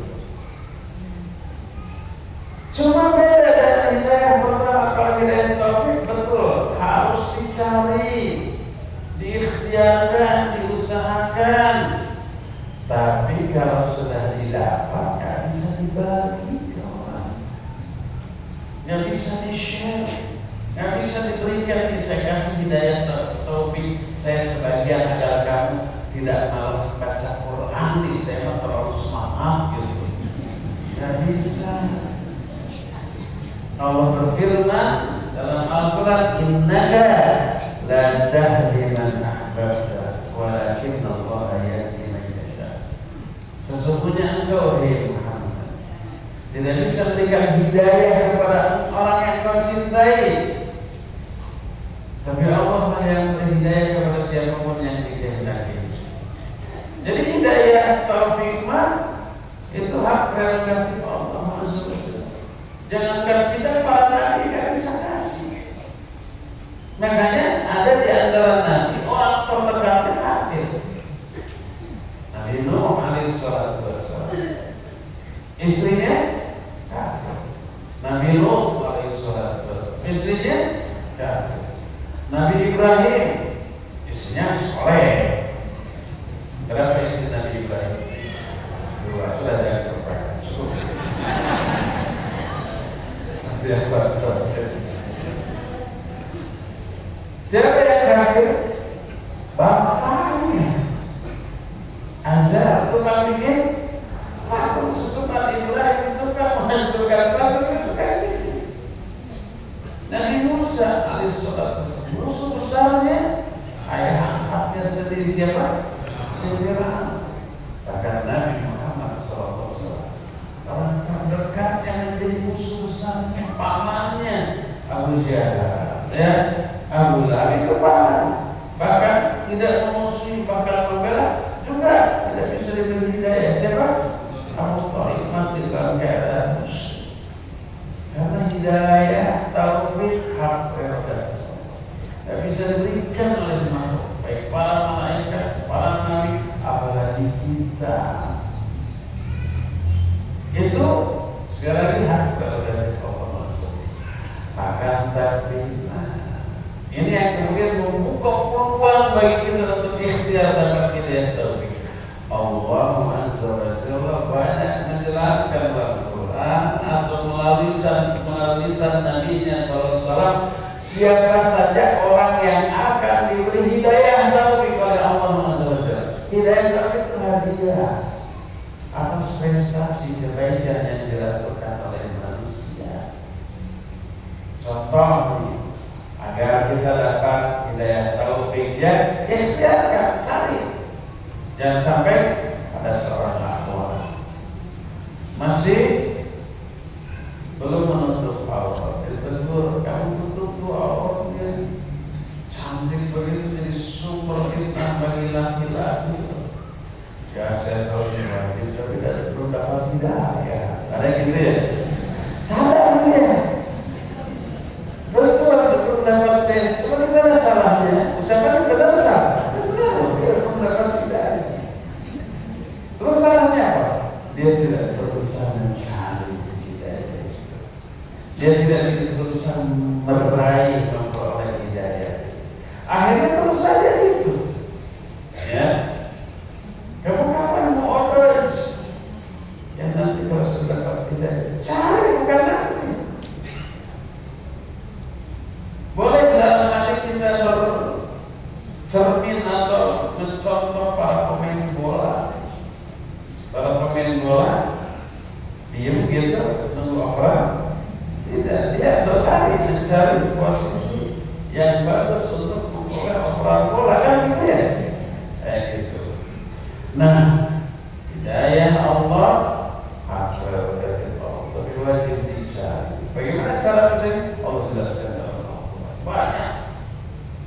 A: Cuma beda dengan hidayah pertama. Kalau hidayah taufik betul harus dicari, diikhtiarkan, diusahakan. Tapi kalau sudah didapat nggak bisa dibagi ke orang, nggak bisa di-share, nggak bisa diberikan. Saya kasih hidayah taufik saya sebagian agar kamu tidak malas baca Quran nih, saya terlalu semangat gitu. Nggak bisa. Allah berfirman dalam Al-Quran, innaka la tahdi man ahbabta walakinna Allah yahdi man yasha. Sesungguhnya engkau hai Muhammad tidak bisa memberikan hidayah kepada orang yang kau cintai, tapi Allah lah yang memberi hidayah kepada siapapun yang dikehendaki. Jadi hidayah taufik itu hak prerogatif Allah. Jangankan kita, para nabi gak bisa kasih. Makanya ada di antara nabi orang terdekat kafir. Nabi Nuh alaihi salatu wassalam, istrinya kafir. Nabi Nuh alaihi salatu wassalam, istrinya kafir. Nabi Ibrahim, istrinya soleh. Berapa istri Nabi Ibrahim? 2. Sudah jangan coba. Siapa yang kafir? Bapaknya Azar, tukang bikin patung sesuatu Ibrahim, tukang menghancurkan patung itu kafir. Nabi Musa alaihissalam, musuh besarnya ayah angkatnya sendiri siapa? Fir'aun. Bahkan Nabi Muhammad SAW, orang terdekat yang menjadi musuh besarnya, pamannya Abu Jahal, ya, Abu Lahab itu paman. Bahkan tidak memusuhi, bahkan membela juga tidak bisa diberi hidayah. Siapa? Abu Thalib mati dalam keadaan musuh. Karena hidayah taufik hak prerogatif tidak bisa diberikan oleh makhluk, baik para malaikat, para nabi, apalagi kita. Itu sekali lagi hak prerogatif Allah. Akan tapi ini yang kemudian membuka peluang bagi kita untuk ikhtiar dalam hidayah taufik. Allah Azza wa Jalla banyak menjelaskan dalam Quran atau melalui lisan Nabi-Nya SAW siapa saja orang yang akan diberi hidayah taufik oleh Allah Azza wa Jalla. Hidayah taufik itu hadiah atas prestasi kebaikan yang dilakukan oleh manusia. Contoh ini, agar kita dapat hidayah taufik, ya ikhtiarkan, cari. Jangan sampai ada seorang akhwat masih belum menutup aurat, ditegur, kamu tutup auratnya, cantik begitu, jadi super fitnah bagi laki-laki. Ya saya tahu ini wajib, tapi belum dapat hidayah. Ada gitu ya? Salah dia. Betul, belum dapat tes. Cuma di mana salahnya? Ucapan benar salah. Benar, dia belum dapat hidayah. Terus salahnya apa? Dia tidak berusaha mencari hidayah. Dia tidak berusaha meraih memperoleh hidayah. Akhirnya terus saja itu. Ya. Kamu kapan mau order? Yang nanti kalau sudah dapat hidayah, cari bukan nanti. Boleh dalam hati kita bercermin atau mencontoh para pemain bola. Para pemain bola diam gitu menunggu orang. Tidak, dia berlari mencari posisi yang bagus untuk memperoleh operan bola, kan gitu ya? Kayak gitu. Nah, hidayah Allah hak prerogatif Allah, tapi wajib dicari. Bagaimana cara mencari? Allah jelaskan dalam Al-Quran. Banyak.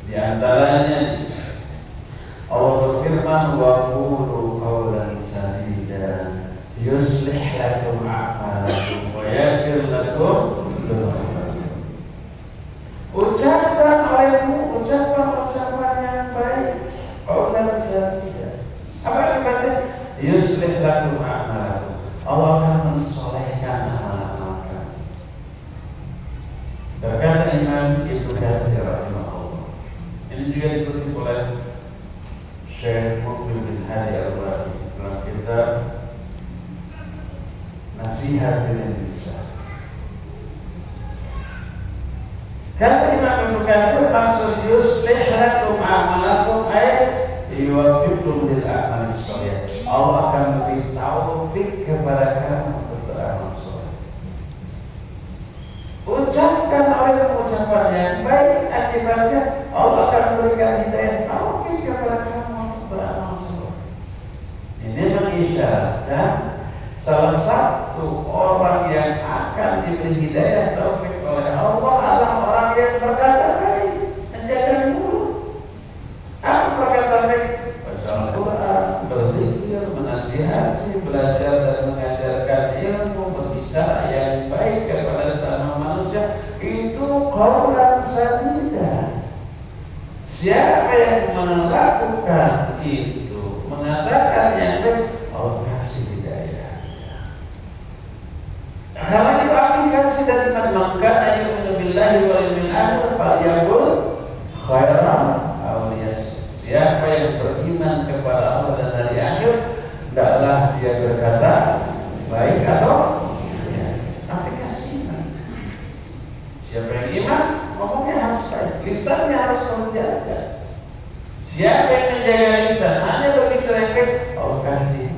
A: Di antaranya Allah berfirman, wa qulu qawlan sadida yuslih lakum a'malakum wa yaghfir lakum dhunubakum. Ucapkan olehmu, ucapkan yang baik, qawlan sadida. Apa Syekh Mukbil bin Hadi Al-Wadi dalam kitab Nasihat Lil Lisan. Kata Imam Ibnu Katsir, maksud yuslih lakum a'malakum ay yuwaffiqkum lil a'malis shalih. Allah akan beri taufik kepada kamu untuk beramal saleh. Ucapkan oleh ucapan yang baik, akibatnya Allah akan berikan hidayah taufik kepada kamu untuk beramal saleh. Ini mengisyaratkan salah satu orang yang akan diberi hidayah taufik oleh Allah adalah orang yang berkata baik, menjaga mulut. Apa perkataan baik? Baca Al-Quran, berzikir, menasihati, belajar dan mengajarkan ilmu, berbicara yang baik kepada sesama manusia. Itu qaulan sadida. Siapa yang melakukan itu, mengatakan yang baik, Allah kasih hidayah. Karena itu aplikasi dari maka ayyuhuna billahi wal yawmil akhir falyaqul khairan aw liyasmut. Siapa yang beriman kepada Allah dan hari akhir, hendaklah dia berkata baik atau ya. Aplikasikan. Siapa yang iman, ngomongnya harus baik, lisannya harus menjaga. Siapa yang menjaga lisan, hanya berbicara baik, Allah kasih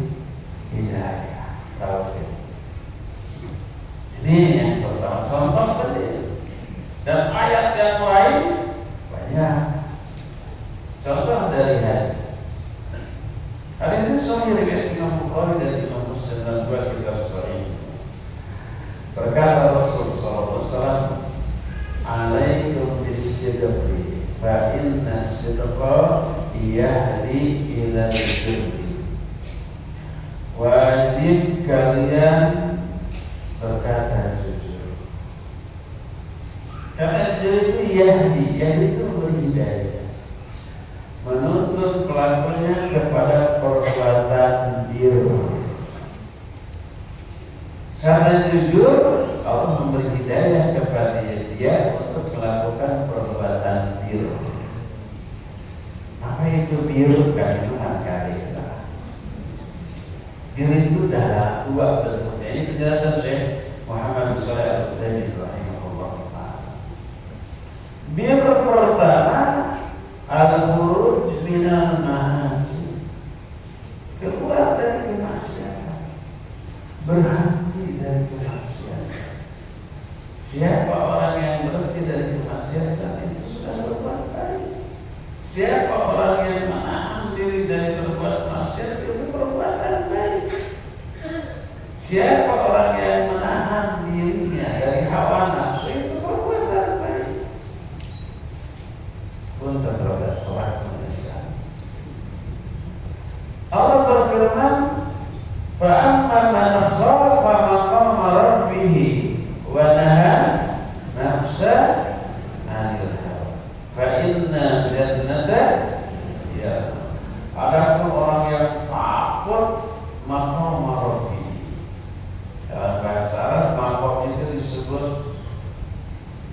A: hidayah, taufik. Ini yang pertama, contoh saja. Dan ayat yang lain banyak. Contoh dari hadis. Hadis ini sahih riwayat Imam Bukhari dan Imam Muslim dan dua kitab sahih. Berkata Rasul sallallahu alaihi wasallam, "Alaikum bis-sidqi, fa inna as-sidqa yahdi ila al-birri." Wajib kalian berkata jujur. Karena jujur itu yahdi itu berhidayah, menuntun pelakunya kepada perbuatan birr. Karena jujur, Allah memberi hidayah kepada dia untuk melakukan perbuatan birr. Apa itu birr? Kandungan karya. Birr itu dalam dua bentuk. Ini penjelasan Syekh Muhammad bin Shalih Al-Utsaimin rahimahullah taala. Bir pertama al-khuruj minal ma'asi, keluar dari kemaksiatan, berhenti dari kemaksiatan. Siapa orang yang berhenti dari kemaksiatan itu sudah berbuat baik. Siapa orang yang menahan diri dari berbuat maksiat itu perbuatan baik. Siapa orang yang menahan dirinya dari hawa nafsu itu perbuatan baik. Untuk berbuat salat menyesal. Allah berfirman, "Fa amma man khafa maqama rabbih wa naha nafsa 'anil hawa, fa inna jannata ya." Adapun orang yang takut maqama rabbih, dalam bahasa Arab maqam itu disebut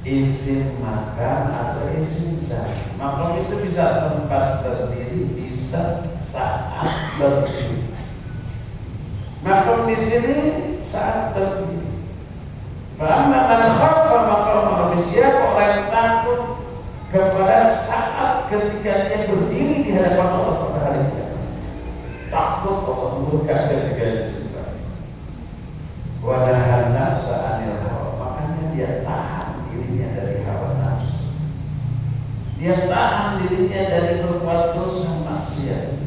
A: isim makan atau isim zat. Maqam itu bisa tempat berdiri, bisa saat berdiri. Maqam di sini saat berdiri. Karena man khafa maqam rabbi, siapa orang yang takut kepada saat ketika dia berdiri di hadapan Allah pada hari kiamat. Takut Allah murka ketika itu. Wanahan nafsa 'anil hawa, makanya dia tahan dirinya dari hawa nafsu. Dia tahan dirinya dari berbuat dosa maksiat.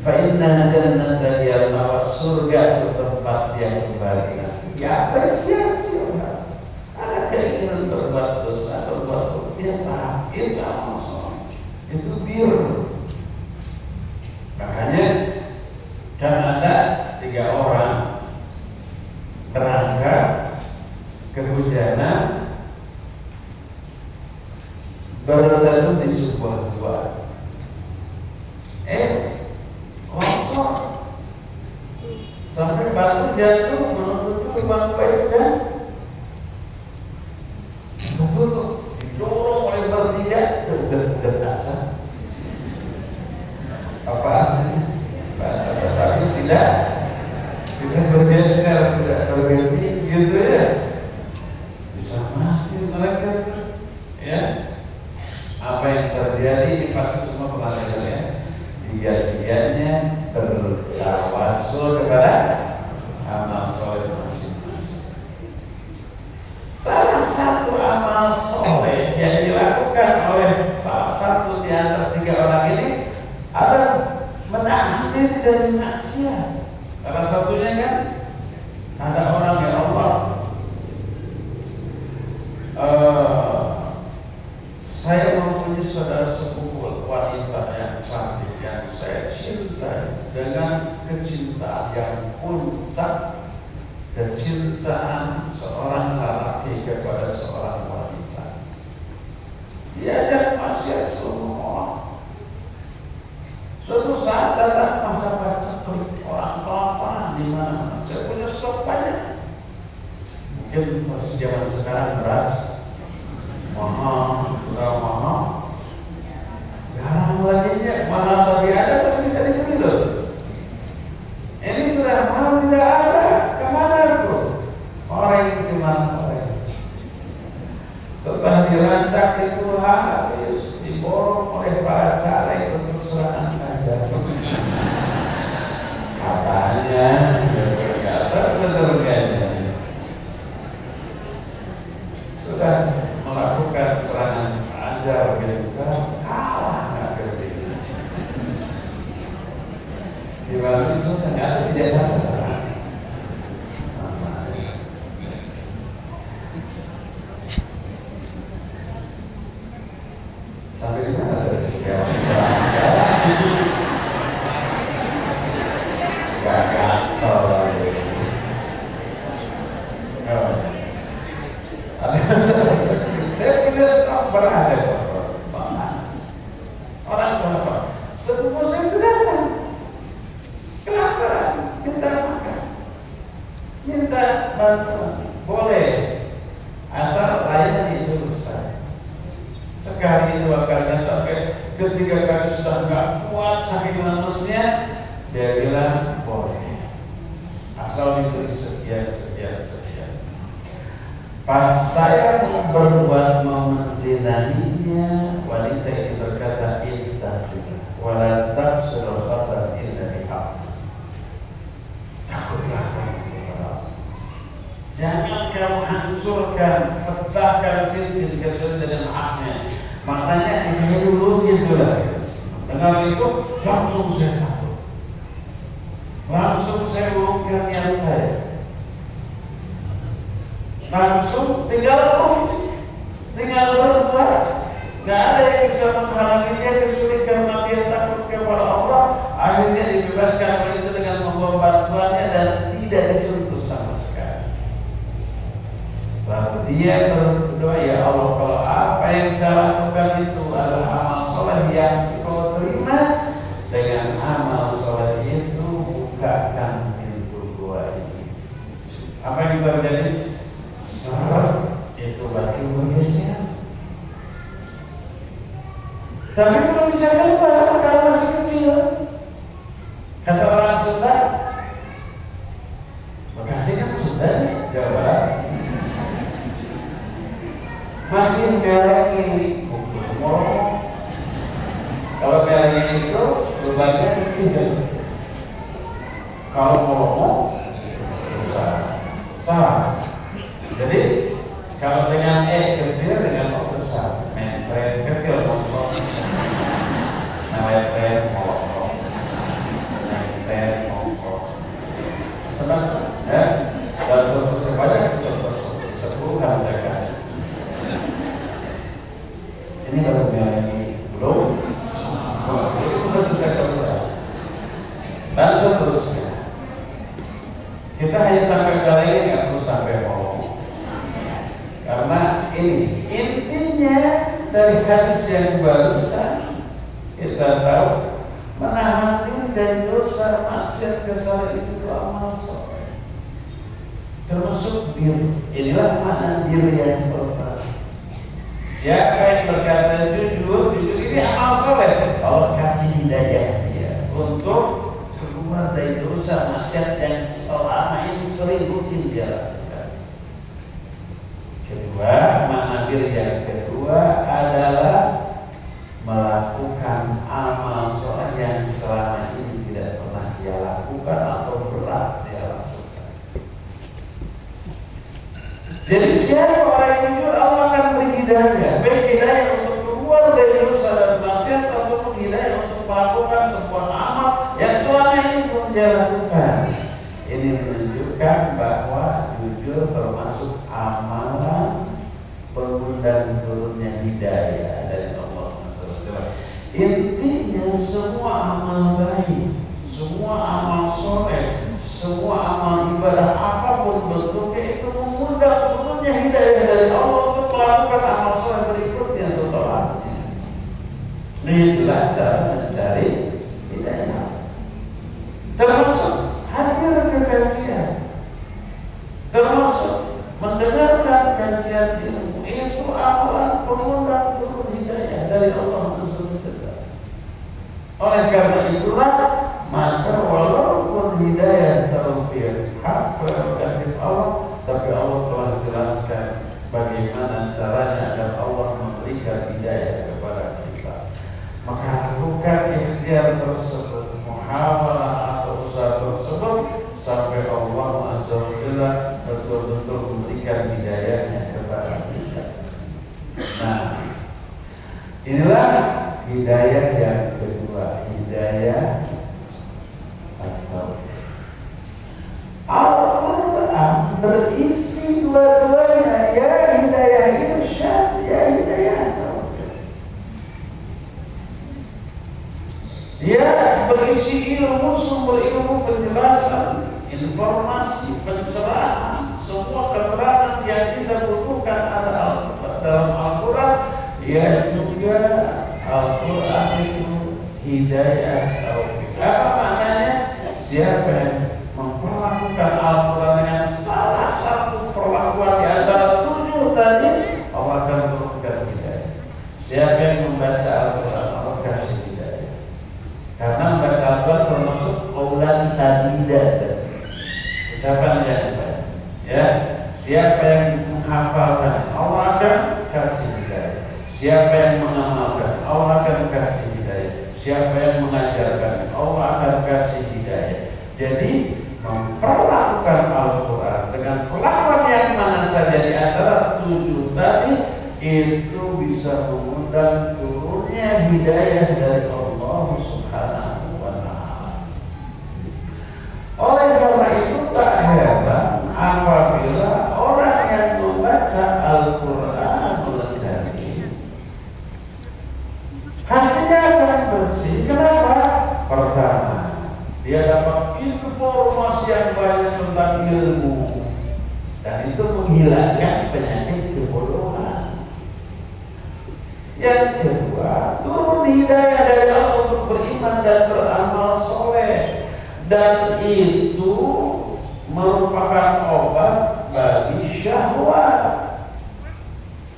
A: Fa inna jannata hiya al-ma'wa, surga itu tempat dia kembali nanti. Ya apresiasi orang. Ada keinginan berbuat dosa, berbuat dia tahan, dia tak mau. Itu bir. Makanya kan ada 3 orang berangkat kehujanan, berteduh di sebuah gua. Longsor sampai batu jatuh menutupi lubang baik dan apa bahasa Betawi tidak bergeser, tidak berganti gitu ya, bisa mati mereka ya. Apa yang terjadi pasti semua pelajaran ya, dia-dianya bertawasul kepada amal soleh masing-masing. Salah satu amal soleh yang dilakukan oleh salah satu di antara 3 orang ini adalah menahan diri dari maksiat. Salah satunya kan ada orang yang Allah, saya mempunyai saudara sepupu wanita yang cantik yang saya cintai dengan kecintaan yang puncak, kecintaan seorang lelaki kepada seorang wanita. Diajak maksiat semua. Suatu saat datang masa baca orang kelaparan di mana saya punya stok banyak. Mungkin pas zaman sekarang beras mahal, sudah mahal. Sekarang lagi mahal tadi ada pasti jadi begitu. Ini sudah mahal tidak ada, kemana tuh? Orang yang semangat. Setelah dirancang itu habis, diborong oleh para caleg untuk serangan aja. Katanya, ternyata benar-benar sudah melakukan serangan ajar biasa, kalah nggak kerja. Di balik itu ternyata tidak ada serangan. Sampai di mana tadi? Saya punya stok beras, orang kenapa? Sepupu saya itu datang. Kenapa? Minta makan, minta bantuan, boleh, asal layani itu saya. Sekali 2 kali sampai ketiga kali sudah nggak kuat saking lemesnya, dia bilang boleh, asal diberi sekian. Pas saya mau berbuat menzinaninya, wanita itu berkata ittaqillah wala tafsirul khatar illa bihaq. Takutlah kamu, jangan kamu hancurkan, pecahkan cincin kecuali dengan haknya. Makanya ini dulu gitulah. Dengan itu langsung saya takut, langsung saya urungkan niat saya. Langsung tinggal berbuat. Nggak ada yang bisa menghalangi dia kecuali karena dia takut kepada Allah. Akhirnya dibebaskan oleh itu dengan membawa bantuannya dan tidak disentuh sama sekali. Lalu dia berdoa, ya Allah, kalau apa yang saya lakukan itu adalah amal soleh yang Kau terima, dengan amal soleh itu bukakan pintu gua ini. Apa yang terjadi? Itu batu bergeser. Tapi belum bisa keluar karena masih kecil. Kata orang Sunda, Bekasi kan Sunda nih, Jawa. Masih merek ini, kalau merek itu lubangnya kecil. Kalau ngomong besar, salah. Jadi kalau dengan kecil dengan O besar, saya kecil ngomong, namanya saya ngomong, saya ngomong, sebab ya, dan sebanyak 10 kan saya kasih. Ini baru ini belum bisa keluar dan seterusnya. Kita hanya sampai kali ini, nggak perlu sampai ngomong. Karena ini intinya dari hadis yang barusan kita tahu, menahan diri dari dosa maksiat kesalahan itu amal soleh, termasuk bir. Inilah makna bir yang pertama. Siapa yang berkata jujur ini amal soleh, Allah kasih hidayah dia. dia lakukan. Kedua, makna bir yang kedua adalah melakukan amal soleh yang selama ini tidak pernah dia lakukan atau berat dia lakukan. Jadi siapa orang yang jujur, Allah akan beri hidayah, baik hidayah untuk keluar dari dosa dan maksiat ataupun hidayah untuk melakukan sebuah amal yang selama ini belum dia lakukan. Ini menunjukkan bahwa jujur termasuk amalan pengundang turunnya hidayah dari Allah. Intinya semua amal baik, semua amal soleh, semua amal ibadah apapun bentuknya itu mengundang turunnya hidayah dari Allah untuk melakukan amal soleh berikutnya setelahnya. Inilah cara mencari hidayah. Termasuk hadir ke kajian, termasuk mendengarkan kajian ilmu, itu amalan pengundang turun hidayah dari Allah tersebut. Oleh karena itulah, maka walaupun hidayah taufik hak prerogatif Allah, tapi Allah telah jelaskan bagaimana caranya agar Allah memberikan hidayah kepada kita. Maka lakukan ikhtiar tersebut, muhawalah atau usaha tersebut sampai Allah Azza wa Jalla betul-betul memberikan hidayahnya kepada kita. Nah, inilah hidayah yang kedua, hidayah atau Al-Quran berisi dua-duanya, ya hidayah irsyad, ya hidayah taufik. Ya berisi ilmu, sumber ilmu, penjelasan, informasi, pencerahan, semua keterangan yang bisa butuhkan ada dalam Al-Quran. Ya juga Al-Quran itu hidayah taufik. Apa maknanya? Siapa yang memperlakukan Al-Quran dengan salah satu perlakuan di antara 7 tadi, Allah akan memberikan hidayah. Siapa yang membaca Al-Quran, Allah kasih hidayah. Karena membaca Al-Quran termasuk qaulan sadida, ucapan yang baik. Ya, siapa yang menghafalkan, Allah akan kasih hidayah. Siapa yang mengamalkan, Allah akan kasih hidayah. Siapa yang mengajarkan, Allah akan kasih hidayah. Jadi memperlakukan Al-Quran dengan perlakuan yang mana saja di antara 7 tadi, itu bisa mengundang turunnya hidayah dari Allah Subhanahu wa Ta'ala. Oleh karena itu tak heran apabila orang yang membaca Al-Quran hatinya akan bersih. Kenapa? Pertama, dia dapat informasi yang banyak tentang ilmu, dan itu menghilangkan penyakit kebodohan. Yang kedua, turun hidayah dari Allah untuk beriman dan beramal soleh, dan itu merupakan obat bagi syahwat.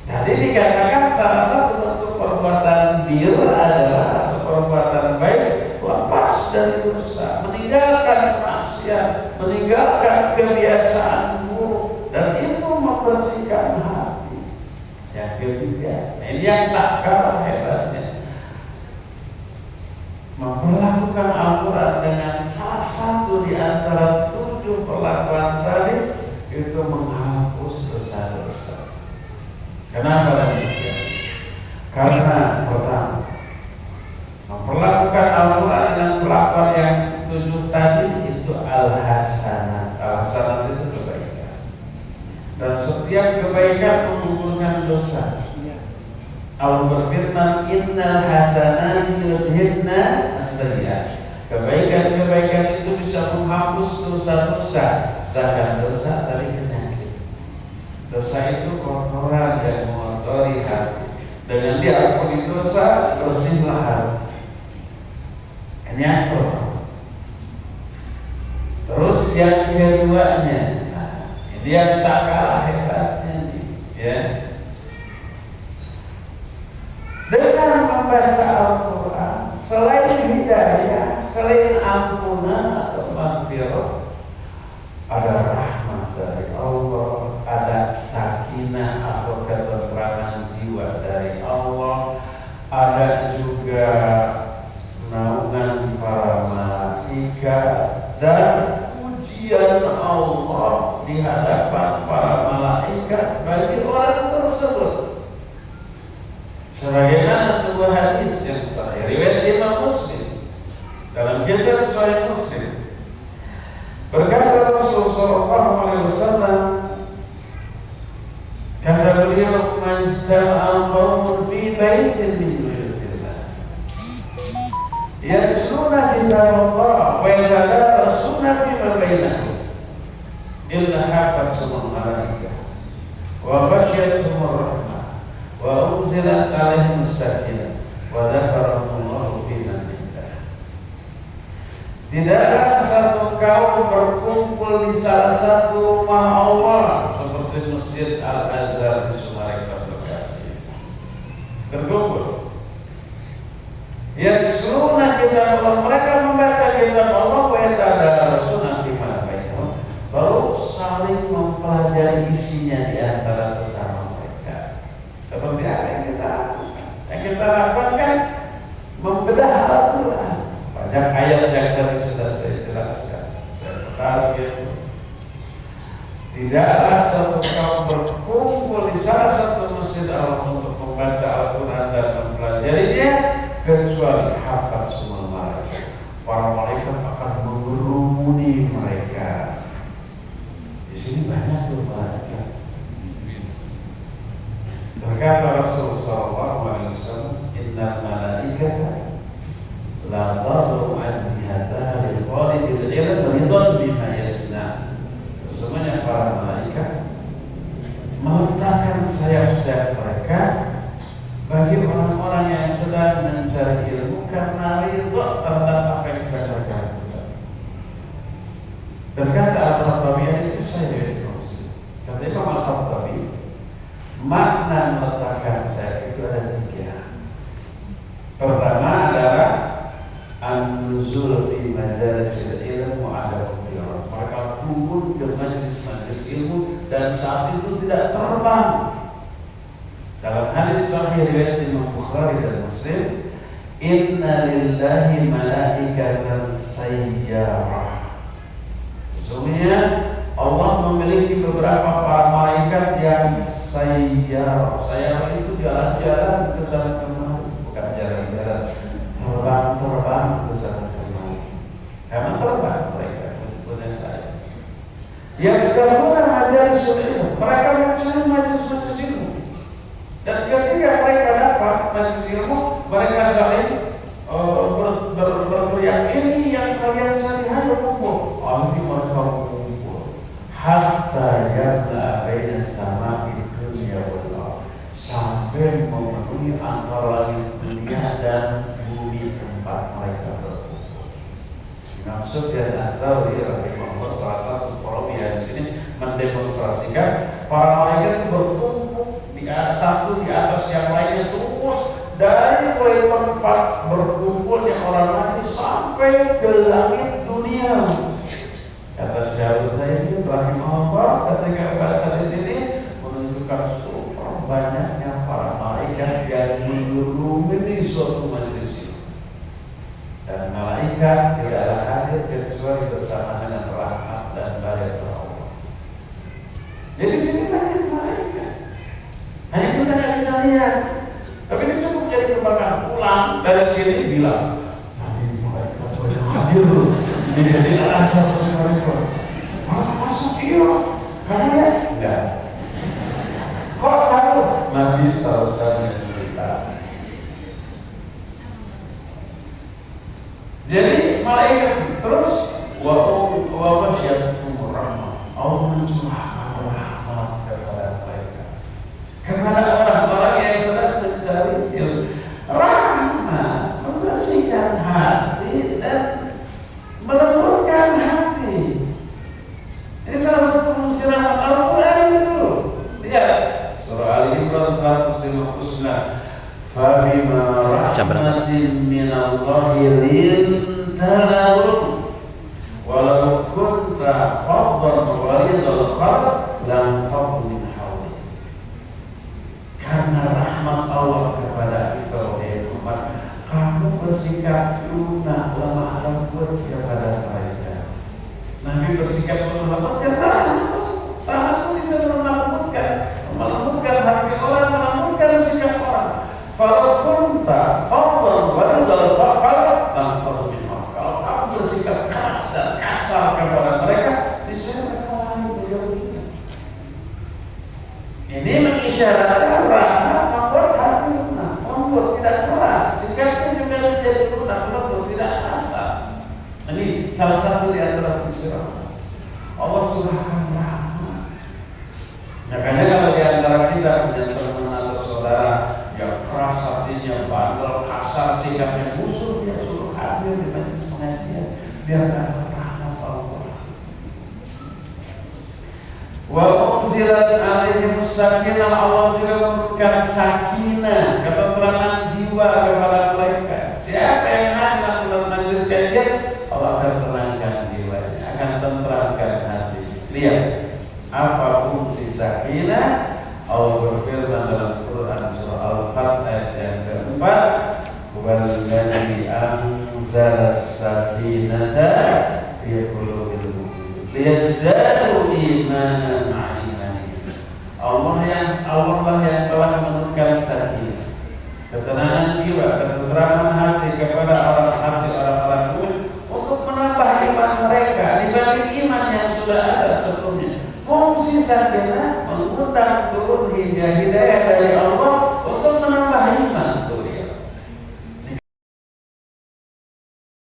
A: Jadi dikatakan salah satu bentuk perbuatan bir adalah perbuatan baik, lepas dari dosa, meninggalkan maksiat, meninggalkan kebiasaan buruk, dan itu membersihkan hati. Yang ketiga, ini yang tak kalah hebatnya, memperlakukan Al-Quran dengan salah satu di antara 7 perlakuan tadi, itu menghapus dosa-dosa. Kenapa demikian? Karena pertama, memperlakukan Al-Quran dengan perlakuan yang 7 tadi itu al-hasanah. Al-hasanah itu kebaikan, dan setiap kebaikan menggugurkan dosa. Allah berfirman, innal hasanati yudhibna as-sayyi'at. Kebaikan-kebaikan itu bisa menghapus dosa-dosa. Sedangkan dosa dari penyakit. Dosa itu kotoran yang mengotori hati. Dengan diampuni dosa, bersihlah hati. Ini yang pertama. Terus yang keduanya, ini yang tak kalah hebatnya, ya. Dengan membaca Al-Quran, selain hidayah, selain ampunan atau maghfirah, ada rahmat dari sakinah atau ketentraman jiwa dari Allah, ada juga naungan para malaikat dan ujian Allah di hadapan para malaikat bagi orang tersebut. Sebagaimana sebuah hadis yang sahih riwayat Imam Muslim dalam kitab Sahih Muslim, berkata Rasulullah SAW, kata beliau, man istama'a qaumun fi baitin min buyutillah yatluna kitaballah wa yatadarasuna fima bainahum illa hafathumul malaikah wa ghashiyatuhumur rahmah wa unzilat alaihimus sakinah wa dzakarahumullahu fi man indah. Tidaklah satu kaum berkumpul di salah satu rumah Allah seperti Masjid Al-Azhar di Sumarekon, Bekasi. Berkumpul. Yatluna kitab Allah, mereka membaca kitab Allah, wa yatadarasuna fima bainahum, baru saling mempelajari isinya di antara sesama mereka. Seperti apa yang kita lakukan? Yang kita lakukan kan membedah Al-Quran. Banyak ayat yang tadi sudah saya jelaskan. Saya berkata, tidaklah satu kaum berkumpul di salah satu masjid Allah untuk membaca Al-Quran dan mempelajarinya kecuali hafal semua malaikat. Para malaikat akan mengerumuni mereka. Di sini banyak tuh malaikat. Berkata Rasulullah SAW, innal malaikata la tadru ajnihataha lil talibil ilm ridwan bima yasna. Sesungguhnya para malaikat meletakkan sayap-sayap mereka bagi orang-orang yang sedang mencari ilmu karena ridha terhadap apa yang sedang mereka lakukan. Berkata Al-Khattabi, itu saya dari Muslim. Kata Imam Al-Khattabi, makna meletakkan sayap itu ada 3. Pertama adalah an-nuzul fi majalisil ilmu ada qiyam. Mereka turun ke majelis ilmu dan saat itu tidak terbang. Dalam hadis sahih riwayat Imam Bukhari dan Muslim, inna lillahi malaikatan sayyarah. Sesungguhnya Allah memiliki beberapa para malaikat yang sayyarah. Sayyarah itu jalan-jalan ke sana kemari, bukan jalan-jalan, terbang ke sana kemari. Karena terbang mereka punya saya. Yang kedua majelis ilmu, mereka mencari majelis ilmu. Dan ketika mereka dapat majelis ilmu, mereka saling berteriak, ini yang kalian cari, hanya kumpul. Ini mereka kumpul. Hatta yabla baina sama'i dunya wal ardh, sampai memenuhi antara langit dunia dan bumi tempat mereka berkumpul. Imam Sufyan Ats-Tsauri rahimahullah, salah satu perawi di sini mendemonstrasikan para malaikat berkumpul satu di atas yang lainnya terus dari mulai tempat berkumpulnya orang mati sampai ke langit dunia. Kata Syaikhul Utsaimin rahimahullah, ketika bahasa di sini menunjukkan super banyaknya para malaikat yang mengerumuni suatu majelis ini. Dan malaikat tidaklah hadir kecuali bersama dengan rahmat dan barokah Allah. Jadi sini banyak malaikat. Hanya kita tidak bisa lihat. Tapi ini cukup jadi kebanggaan. Pulang dari sini bilang, tadi malaikat sudah hadir. Jadi asal mereka. Masa iya? Kamu ya? Enggak. Kok tahu? Nabi SAW cerita. Jadi malaikat terus wa wasyatuhum rahmah. Allah mencurahkan rahmat kepada mereka. Kepada orang-orang yang sedang mencari ilmu, rahmat membersihkan hati dan melembutkan hati. Ini salah satu fungsi rahmat Al-Quran itu. Lihat surah Al-Imran 159. Fabima rahmatin minallahi linta lahum walau kunta faddan ghalidhal qalb lam faddu min hawlik. Nabi bersikap melembutkan, rahmat itu bisa melembutkan hati orang, melembutkan sikap orang. Kalau kunta fadlan ghalidhal qalb lanfaddu min hawlik. Kalau kamu bersikap kasar kepada mereka, niscaya mereka lari menjauhinya. Ini mengisyaratkan rahmat membuat hati lunak, membuat tidak keras. Sikapnya juga menjadi lunak, lembut, tidak kasar. Ini salah satu di antara fungsi rahmat. Allah curahkan rahmat. Makanya kalau di antara kita punya teman atau saudara yang keras hatinya, bandel, kasar, sikapnya musuh, dia suruh hadir di majelis pengajian biar dapat rahmat Allah. Wa unzilat alaihim sakinah, Allah juga memberikan sakinah, ketentraman jiwa kepada mereka. Siapa yang hadir dalam majelis kajian, Allah akan tenangkan jiwanya, akan tenteramkan hati. Lihat apa fungsi sakinah. Allah berfirman dalam Quran surah Al-Fath ayat yang keempat, "Walladzi anzala sakinata fi qulubil mu'minin liyazdadu imanan ma'a imanihim." Allah yang telah menurunkan sakinah, ketenangan jiwa, ketenteraman hati kepada orang-orang mukmin untuk menambah iman mereka dibanding iman yang sudah ada sebelumnya. Fungsi sakinah mengundang turun hidayah dari Allah